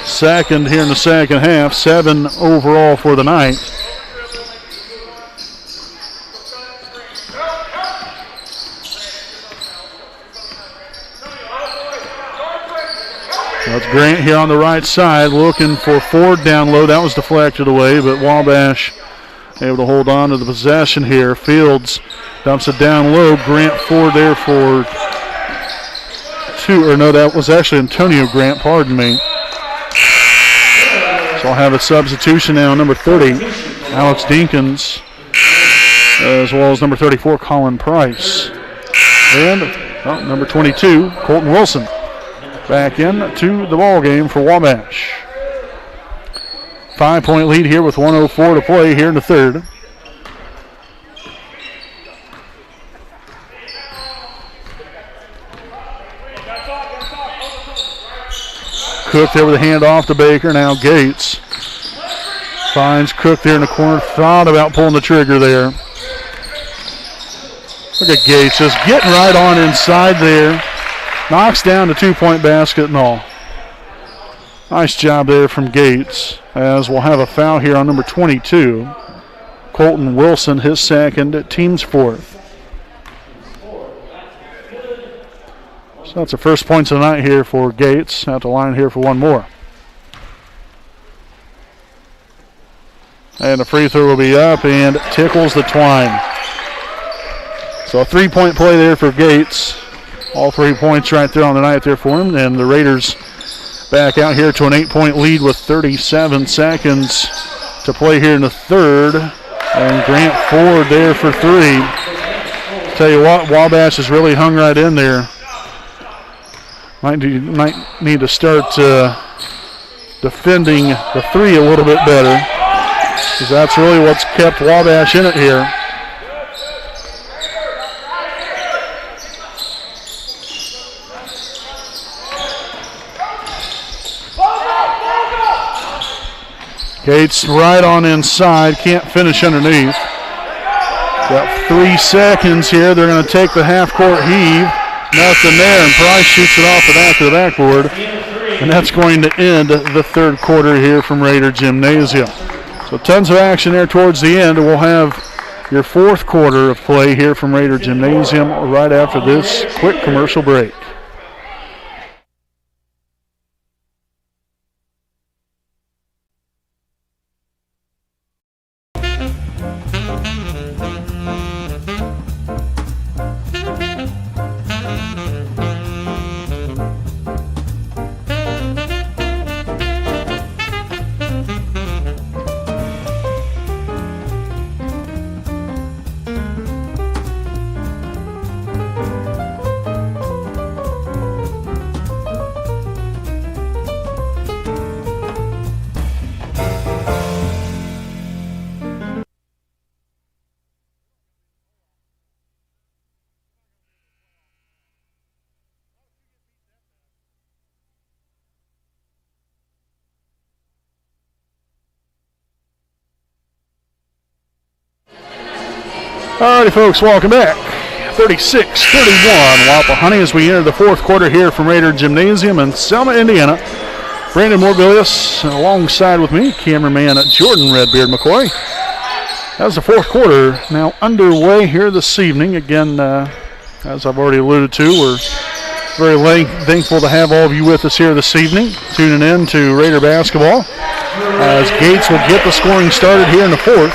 Second here in the second half. 7 overall for the night. That's Grant here on the right side looking for Ford down low. That was deflected away, but Wabash able to hold on to the possession here. Fields dumps it down low. Grant Ford there for 2. Or no, that was actually Antonio Grant, pardon me. So I'll have a substitution now, number 30, Alex Dinkins, as well as number 34, Colin Price. And number 22, Colton Wilson. Back in to the ball game for Wabash. 5-point lead here with 1:04 to play here in the third. Cook there with a handoff to Baker. Now Gates finds Cook there in the corner. Thought about pulling the trigger there. Look at Gates just getting right on inside there. Knocks down the 2-point basket and all. Nice job there from Gates, as we'll have a foul here on number 22. Colton Wilson, his second, team's fourth. So that's the first points of the night here for Gates. At the line here for one more. And the free throw will be up and tickles the twine. So a 3-point play there for Gates. All 3 points right there on the night there for him. And the Raiders back out here to an 8-point lead with 37 seconds to play here in the third. And Grant Ford there for 3. Tell you what, Wabash has really hung right in there. Might need to start defending the 3 a little bit better, because that's really what's kept Wabash in it here. Gates right on inside, can't finish underneath. Got 3 seconds here. They're going to take the half-court heave. Nothing there, and Price shoots it off the back of the backboard. And that's going to end the third quarter here from Raider Gymnasium. So tons of action there towards the end. We'll have your fourth quarter of play here from Raider Gymnasium right after this quick commercial break. Alrighty, folks, welcome back. 36-31, Wapahani as we enter the fourth quarter here from Raider Gymnasium in Selma, Indiana. Brandon Morbilius alongside with me, cameraman Jordan Redbeard McCoy. That's the fourth quarter now underway here this evening. Again, as I've already alluded to, we're very thankful to have all of you with us here this evening, tuning in to Raider basketball. as Gates will get the scoring started here in the fourth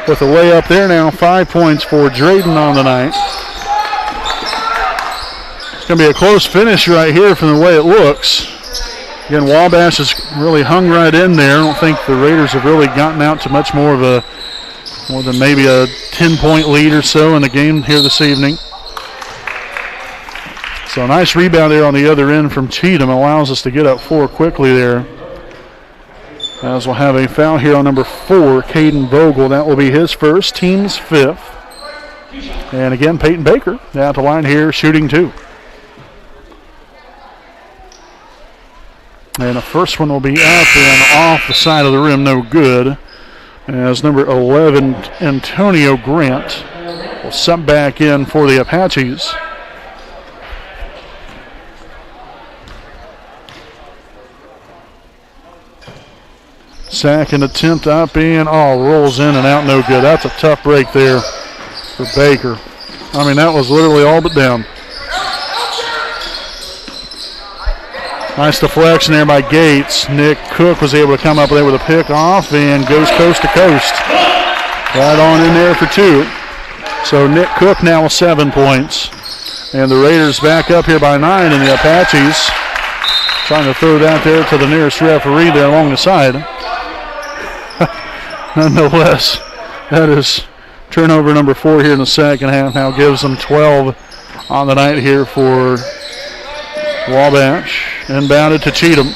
with a layup there now. 5 points for Drayden on the night. It's going to be a close finish right here from the way it looks. Again, Wabash has really hung right in there. I don't think the Raiders have really gotten out to much more than maybe a 10-point lead or so in the game here this evening. So a nice rebound there on the other end from Cheatham allows us to get up 4 quickly there. As we'll have a foul here on number 4, Caden Vogel. That will be his first, team's 5th. And again, Peyton Baker down the line here, shooting 2. And the first one will be up and off the side of the rim, no good. As number 11, Antonio Grant, will sub back in for the Apaches. Second attempt up and rolls in and out, no good. That's a tough break there for Baker. I mean, that was literally all but down. Nice deflection there by Gates. Nick Cook was able to come up there with a pick off and goes coast to coast. Right on in there for 2. So Nick Cook now with 7 points. And the Raiders back up here by 9, and the Apaches trying to throw that there to the nearest referee there along the side. Nonetheless, that is turnover number 4 here in the second half. Now gives them 12 on the night here for Wabash. Inbounded to Cheatham.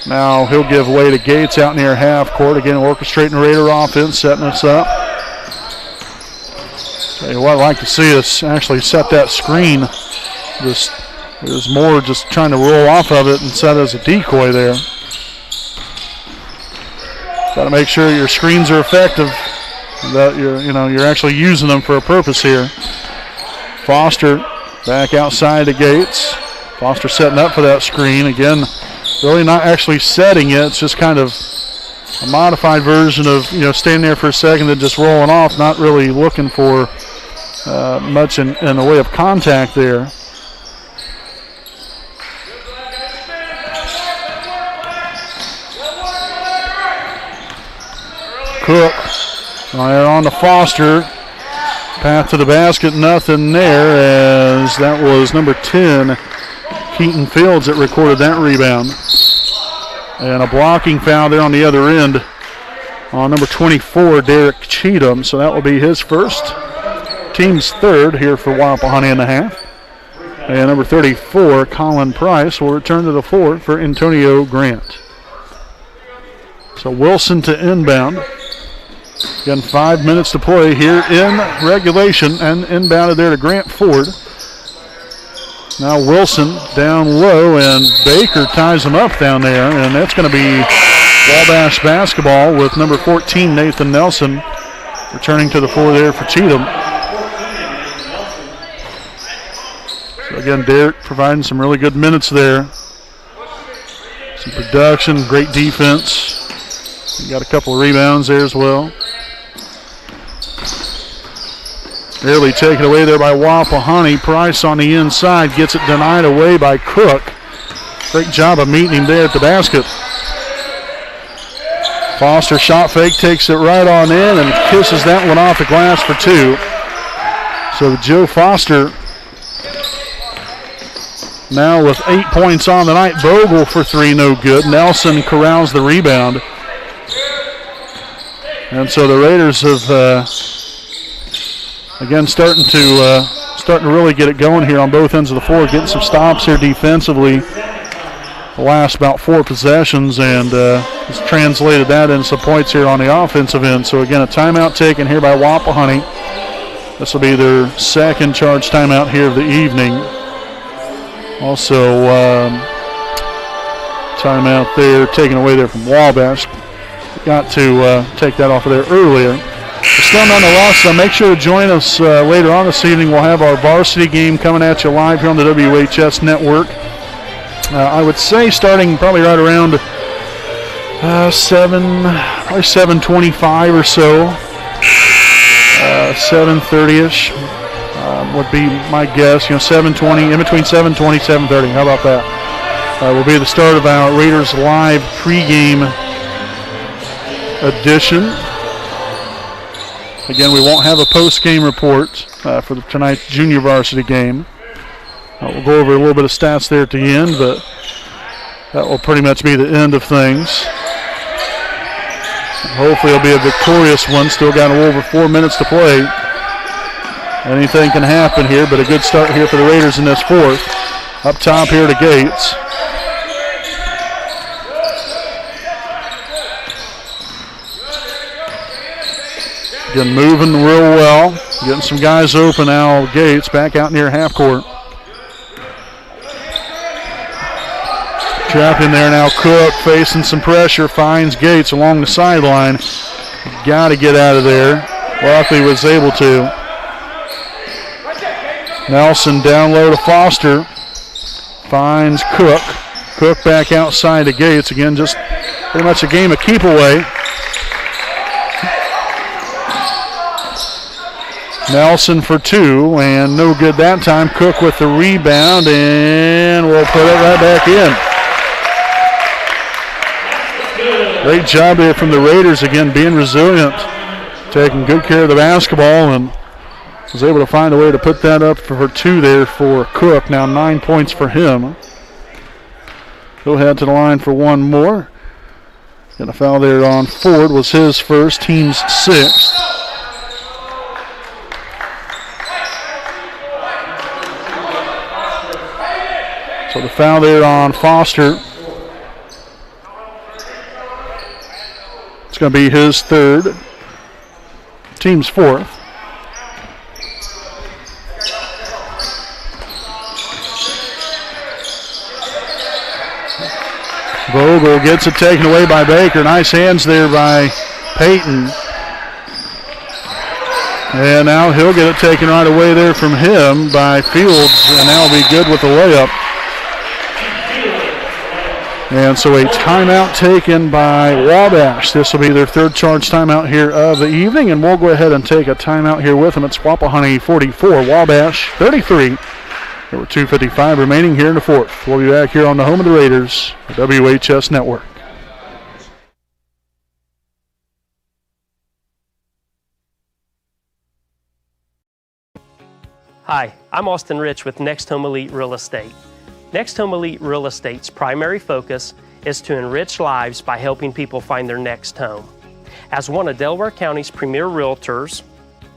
Now he'll give way to Gates out near half court. Again, orchestrating Raider offense, setting us up. Tell you what, I'd like to see us actually set that screen. It was more just trying to roll off of it and set as a decoy there. Got to make sure your screens are effective, that you're actually using them for a purpose here. Foster back outside to Gates. Foster setting up for that screen. Again, really not actually setting it. It's just kind of a modified version of, staying there for a second and just rolling off, not really looking for much in the way of contact there. Cook on to Foster. Path to the basket, nothing there, as that was number 10, Keaton Fields, that recorded that rebound. And a blocking foul there on the other end on number 24, Derek Cheatham. So that will be his first, team's 3rd here for Wapahani in the half. And number 34, Colin Price, will return to the floor for Antonio Grant. So Wilson to inbound. Again, 5 minutes to play here in regulation, and inbounded there to Grant Ford. Now Wilson down low, and Baker ties him up down there, and that's going to be Wabash basketball with number 14, Nathan Nelson, returning to the floor there for Cheatham. So again, Derek providing some really good minutes there. Some production, great defense. He got a couple of rebounds there as well. Nearly taken away there by Wapahani. Price on the inside gets it denied away by Cook. Great job of meeting him there at the basket. Foster shot fake, takes it right on in and kisses that one off the glass for 2. So Joe Foster now with 8 points on the night. Vogel for 3, no good. Nelson corrals the rebound. And so the Raiders have again starting to really get it going here on both ends of the floor, getting some stops here defensively the last about 4 possessions, and has translated that into some points here on the offensive end. So again, a timeout taken here by Wapahani. This will be their second charge timeout here of the evening. Also timeout there taken away there from Wabash. Got to take that off of there earlier. But still, nonetheless, make sure to join us later on this evening. We'll have our varsity game coming at you live here on the WHS network. I would say starting probably right around 7:25 or so, 7:30ish would be my guess. 7:20, in between 7:20 and 7:30. How about that? will be the start of our Raiders Live pregame edition. Again, we won't have a postgame report for tonight's junior varsity game. We'll go over a little bit of stats there at the end, but that will pretty much be the end of things. Hopefully it'll be a victorious one. Still got a little over 4 minutes to play. Anything can happen here, but a good start here for the Raiders in this fourth. Up top here to Gates. Again, moving real well. Getting some guys open now. Gates back out near half court. Trapped in there now. Cook facing some pressure. Finds Gates along the sideline. Got to get out of there. Luckily was able to. Nelson down low to Foster. Finds Cook. Cook back outside to Gates. Again, just pretty much a game of keep away. Nelson for two, and no good that time. Cook with the rebound, and we'll put it right back in. Great job there from the Raiders, again, being resilient, taking good care of the basketball, and was able to find a way to put that up for two there for Cook. Now 9 points for him. He'll head to the line for one more. Got a foul there on Ford, was his first, team's sixth. So the foul there on Foster. It's going to be his third, team's fourth. Vogel gets it taken away by Baker. Nice hands there by Peyton. And now he'll get it taken right away there from him by Fields, and now will be good with the layup. And so a timeout taken by Wabash. This will be their third charge timeout here of the evening, and we'll go ahead and take a timeout here with them. It's Wapahani 44, Wabash 33. There were 2:55 remaining here in the fourth. We'll be back here on the home of the Raiders, the WHS Network. Hi, I'm Austin Rich with Next Home Elite Real Estate. Next Home Elite Real Estate's primary focus is to enrich lives by helping people find their next home. As one of Delaware County's premier realtors,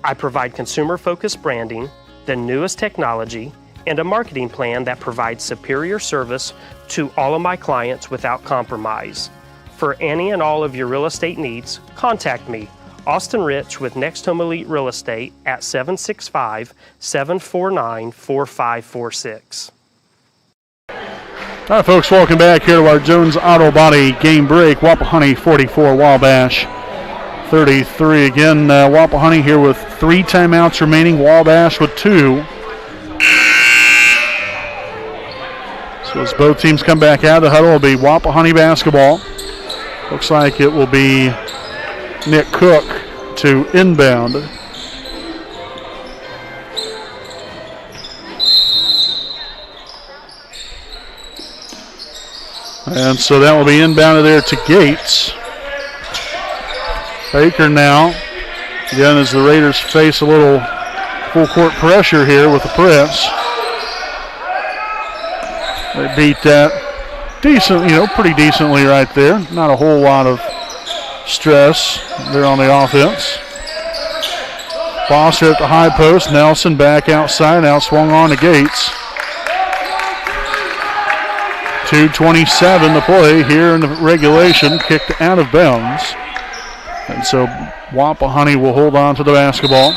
I provide consumer-focused branding, the newest technology, and a marketing plan that provides superior service to all of my clients without compromise. For any and all of your real estate needs, contact me, Austin Rich with Next Home Elite Real Estate at 765-749-4546. All right, folks, welcome back here to our Jones Auto Body game break. Wapahani 44, Wabash 33. Again, Wapahani here with 3 timeouts remaining, Wabash with 2. So as both teams come back out of the huddle, it'll be Wapahani basketball. Looks like it will be Nick Cook to inbound. And so that will be inbounded there to Gates. Baker now. Again, as the Raiders face a little full court pressure here with the press. They beat that pretty decently right there. Not a whole lot of stress there on the offense. Foster at the high post. Nelson back outside. Now swung on to Gates. 2:27 to play here in the regulation. Kicked out of bounds. And so Wapahani will hold on to the basketball.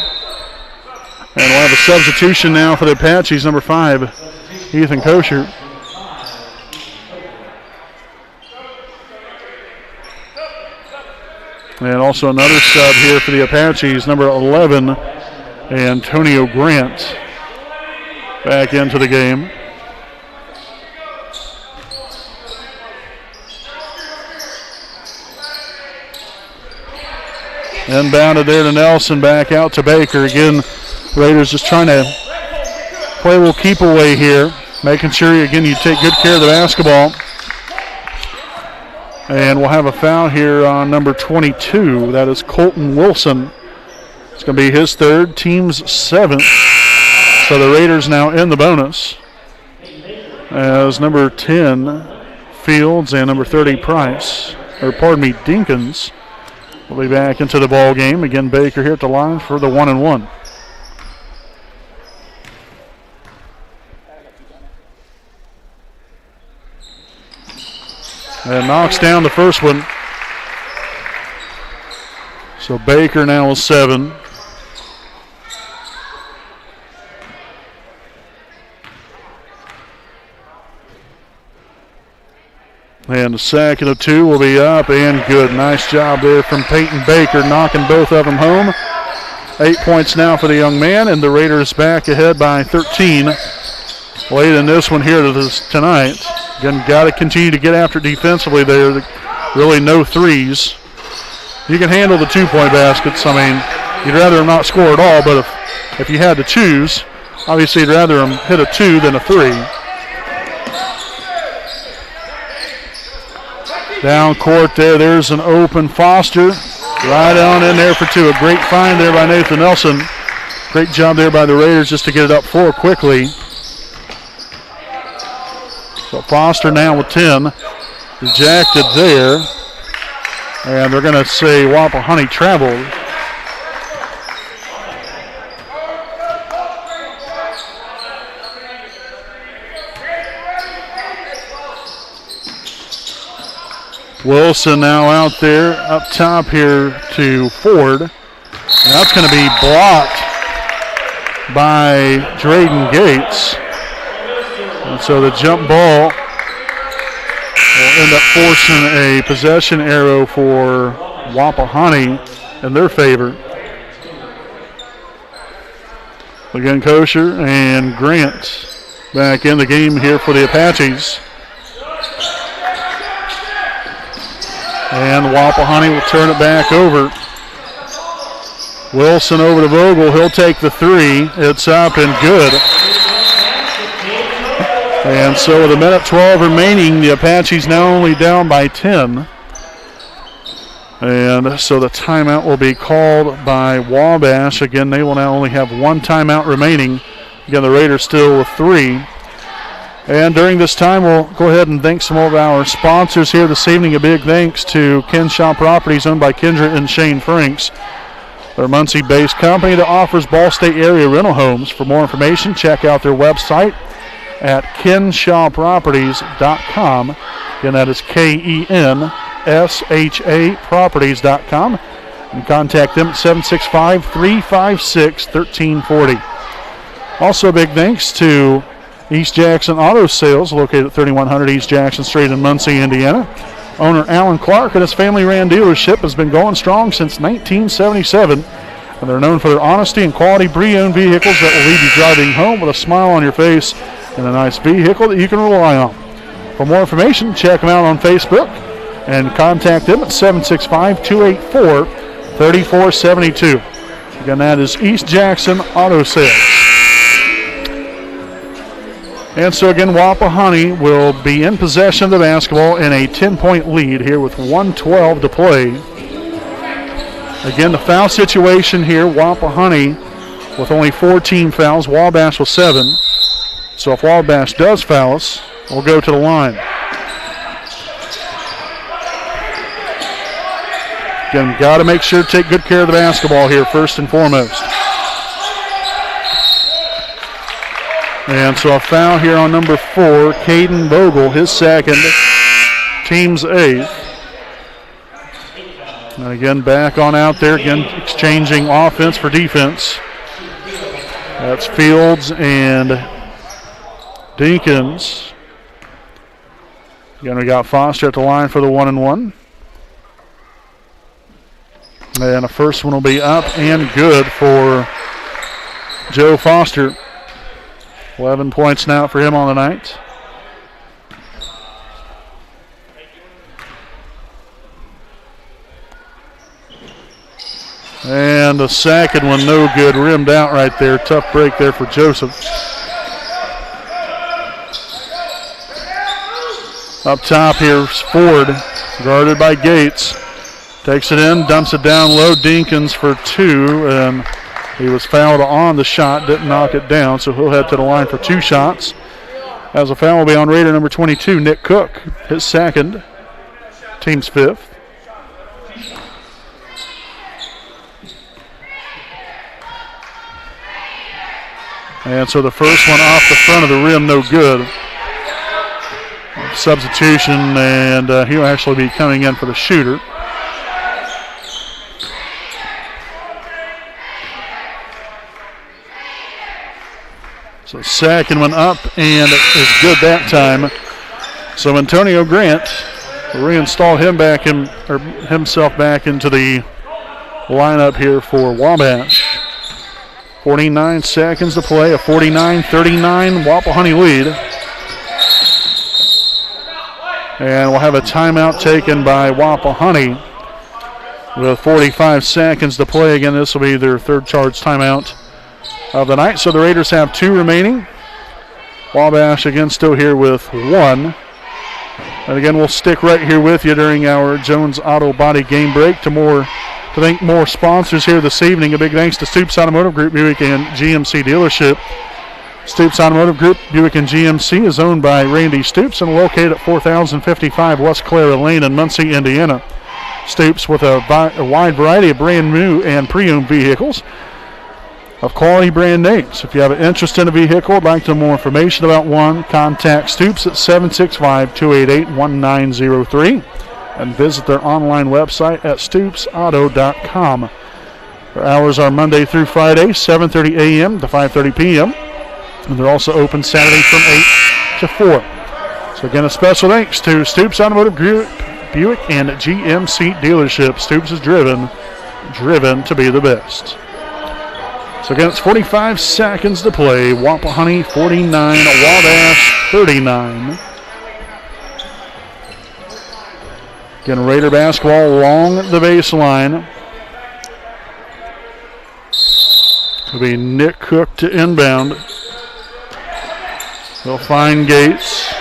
And we'll have a substitution now for the Apaches, number 5, Ethan Kosher. And also another sub here for the Apaches, number 11, Antonio Grant, back into the game. Inbounded there to Nelson, back out to Baker. Again, Raiders just trying to play a little keep away here. making sure, again, you take good care of the basketball. And we'll have a foul here on number 22. That is Colton Wilson. It's going to be his third, team's seventh. So the Raiders now in the bonus as number 10, Fields, and number 30, Dinkins will be back into the ball game. Again, Baker here at the line for the 1-and-1. And knocks down the first one. So Baker now is 7. And the second of 2 will be up and good. Nice job there from Peyton Baker, knocking both of them home. 8 points now for the young man, and the Raiders back ahead by 13. Late in this one here tonight. Again, got to continue to get after defensively there. Really no threes. You can handle the 2-point baskets. I mean, you'd rather them not score at all, but if you had to choose, obviously you'd rather them hit a 2 than a 3. Down court there's an open Foster. Right on in there for 2. A great find there by Nathan Nelson. Great job there by the Raiders just to get it up 4 quickly. So Foster now with 10. Rejected there. And they're going to say Wapahani traveled. Wilson now out there up top here to Ford. And that's going to be blocked by Drayden Gates. And so the jump ball will end up forcing a possession arrow for Wapahani in their favor. Again, Kosher and Grant back in the game here for the Apaches. And Wapahani will turn it back over. Wilson over to Vogel. He'll take the 3. It's up and good. And so with 1:12 remaining, the Apaches now only down by 10. And so the timeout will be called by Wabash. Again, they will now only have 1 timeout remaining. Again, the Raiders still with 3. And during this time, we'll go ahead and thank some of our sponsors here this evening. A big thanks to Kenshaw Properties, owned by Kendra and Shane Franks. They're a Muncie-based company that offers Ball State area rental homes. For more information, check out their website at kenshawproperties.com. Again, that is KENSHA properties.com. And contact them at 765-356-1340. Also, a big thanks to East Jackson Auto Sales, located at 3100 East Jackson Street in Muncie, Indiana. Owner Alan Clark and his family-ran dealership has been going strong since 1977. And they're known for their honesty and quality pre-owned vehicles that will leave you driving home with a smile on your face and a nice vehicle that you can rely on. For more information, check them out on Facebook and contact them at 765-284-3472. Again, that is East Jackson Auto Sales. And so again, Wapahani will be in possession of the basketball in a 10-point lead here with 1:12 to play. Again, the foul situation here, Wapahani with only 14 fouls, Wabash with 7. So if Wabash does foul us, we'll go to the line. Again, got to make sure to take good care of the basketball here first and foremost. And so a foul here on number 4, Caden Vogel, his second, team's 8th. And again, back on out there, again, exchanging offense for defense. That's Fields and Dinkins. Again, we got Foster at the line for the 1-and-1. And the first one will be up and good for Joe Foster. 11 points now for him on the night. And the second one, no good, rimmed out right there. Tough break there for Joseph. Up top here's Ford, guarded by Gates. Takes it in, dumps it down low. Dinkins for 2, and he was fouled on the shot, didn't knock it down, so he'll head to the line for 2 shots. As a foul will be on Raider number 22, Nick Cook, his second, team's 5th. And so the first one off the front of the rim, no good. Substitution, and he'll actually be coming in for the shooter. So second one up, and it is good that time. So Antonio Grant reinstalled himself back into the lineup here for Wabash. 49 seconds to play, a 49-39 Wapahani lead. And we'll have a timeout taken by Wapahani with 45 seconds to play. Again, this will be their 3rd charge timeout of the night. So the Raiders have 2 remaining. Wabash again still here with 1. And again, we'll stick right here with you during our Jones Auto Body game break to thank more sponsors here this evening. A big thanks to Stoops Automotive Group, Buick and GMC dealership. Stoops Automotive Group, Buick and GMC is owned by Randy Stoops and located at 4055 West Clara Lane in Muncie, Indiana. Stoops with a wide variety of brand new and pre-owned vehicles of quality brand names. If you have an interest in a vehicle, would like to know more information about one, contact Stoops at 765-288-1903 and visit their online website at stoopsauto.com. Their hours are Monday through Friday, 7:30 a.m. to 5:30 p.m. And they're also open Saturday from 8 to 4. So again, a special thanks to Stoops Automotive Group, Buick and GMC dealership. Stoops is driven to be the best. So again, it's 45 seconds to play. Wapahani 49, Wabash 39. Again, Raider basketball along the baseline. It'll be Nick Cook to inbound. He'll find Gates.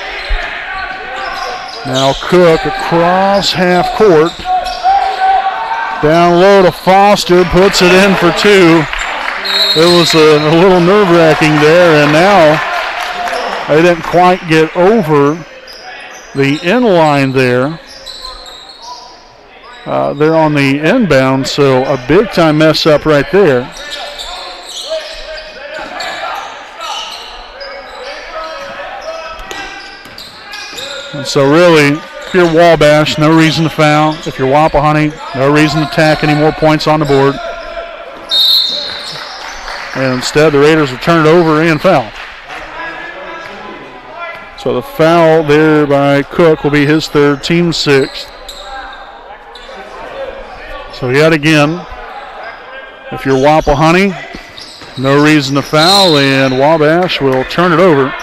Now Cook across half court. Down low to Foster, puts it in for 2. It was a little nerve-wracking there, and now they didn't quite get over the inline there. They're on the inbound, so a big-time mess-up right there. And so really, if you're Wabash, no reason to foul. If you're Wapahani, no reason to tack any more points on the board. And instead, the Raiders will turn it over and foul. So the foul there by Cook will be his 3rd, team 6th. So yet again, if you're Wapahani, no reason to foul, and Wabash will turn it over.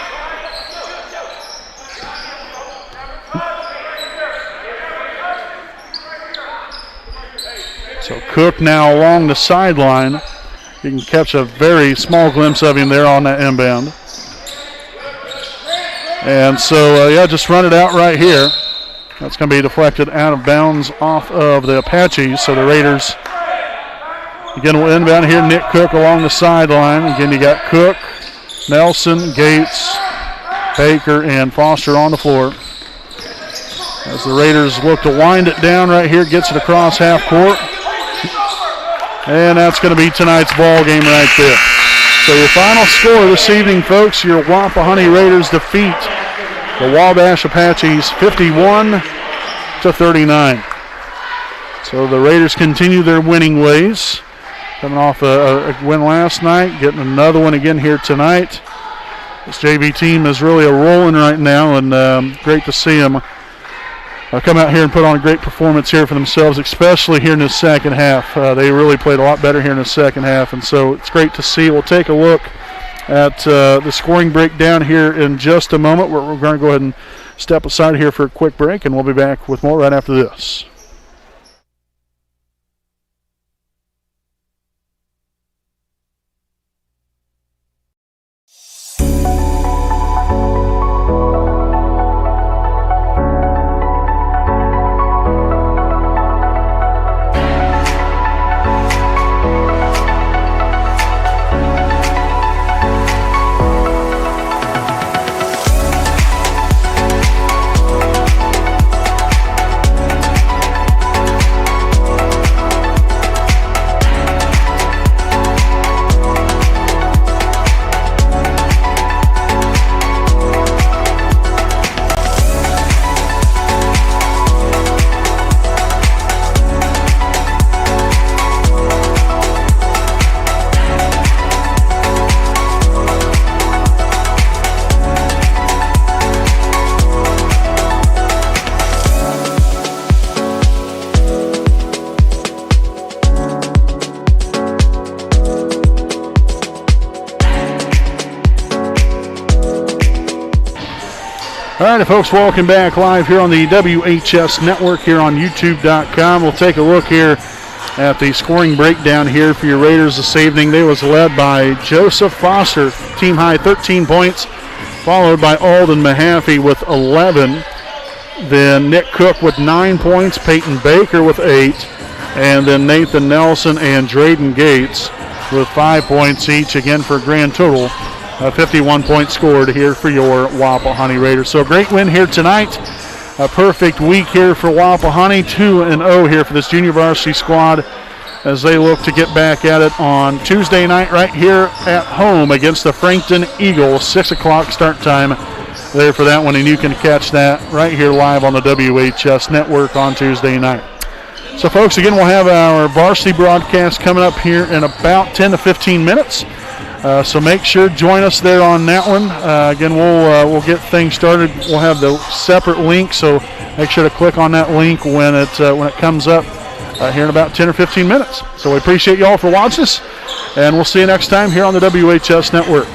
So Cook now along the sideline. You can catch a very small glimpse of him there on that inbound. And so, just run it out right here. That's going to be deflected out of bounds off of the Apaches. So the Raiders, again, will inbound here. Nick Cook along the sideline. Again, you got Cook, Nelson, Gates, Baker, and Foster on the floor. As the Raiders look to wind it down right here, gets it across half court. And that's going to be tonight's ball game right there. So your final score this evening, folks, your Wapahani Raiders defeat the Wabash Apaches 51-39. So the Raiders continue their winning ways. Coming off a win last night, getting another one again here tonight. This JV team is really rolling right now, and great to see them come out here and put on a great performance here for themselves, especially here in the second half. They really played a lot better here in the second half, and so it's great to see. We'll take a look at the scoring breakdown here in just a moment. We're going to go ahead and step aside here for a quick break, and we'll be back with more right after this. All right, folks, welcome back live here on the WHS Network here on YouTube.com. We'll take a look here at the scoring breakdown here for your Raiders this evening. They was led by Joseph Foster, team high 13 points, followed by Alden Mahaffey with 11. Then Nick Cook with 9 points, Peyton Baker with 8, and then Nathan Nelson and Drayden Gates with 5 points each, again for a grand total. 51 points scored here for your Wapahani Raiders. So a great win here tonight. A perfect week here for Wapahani. 2-0 here for this junior varsity squad as they look to get back at it on Tuesday night right here at home against the Frankton Eagles. 6 o'clock start time there for that one, and you can catch that right here live on the WHS Network on Tuesday night. So, folks, again, we'll have our varsity broadcast coming up here in about 10 to 15 minutes. So make sure join us there on that one. Again, we'll get things started. We'll have the separate link, so make sure to click on that link when it comes up here in about 10 or 15 minutes. So we appreciate you all for watching us, and we'll see you next time here on the WHS Network.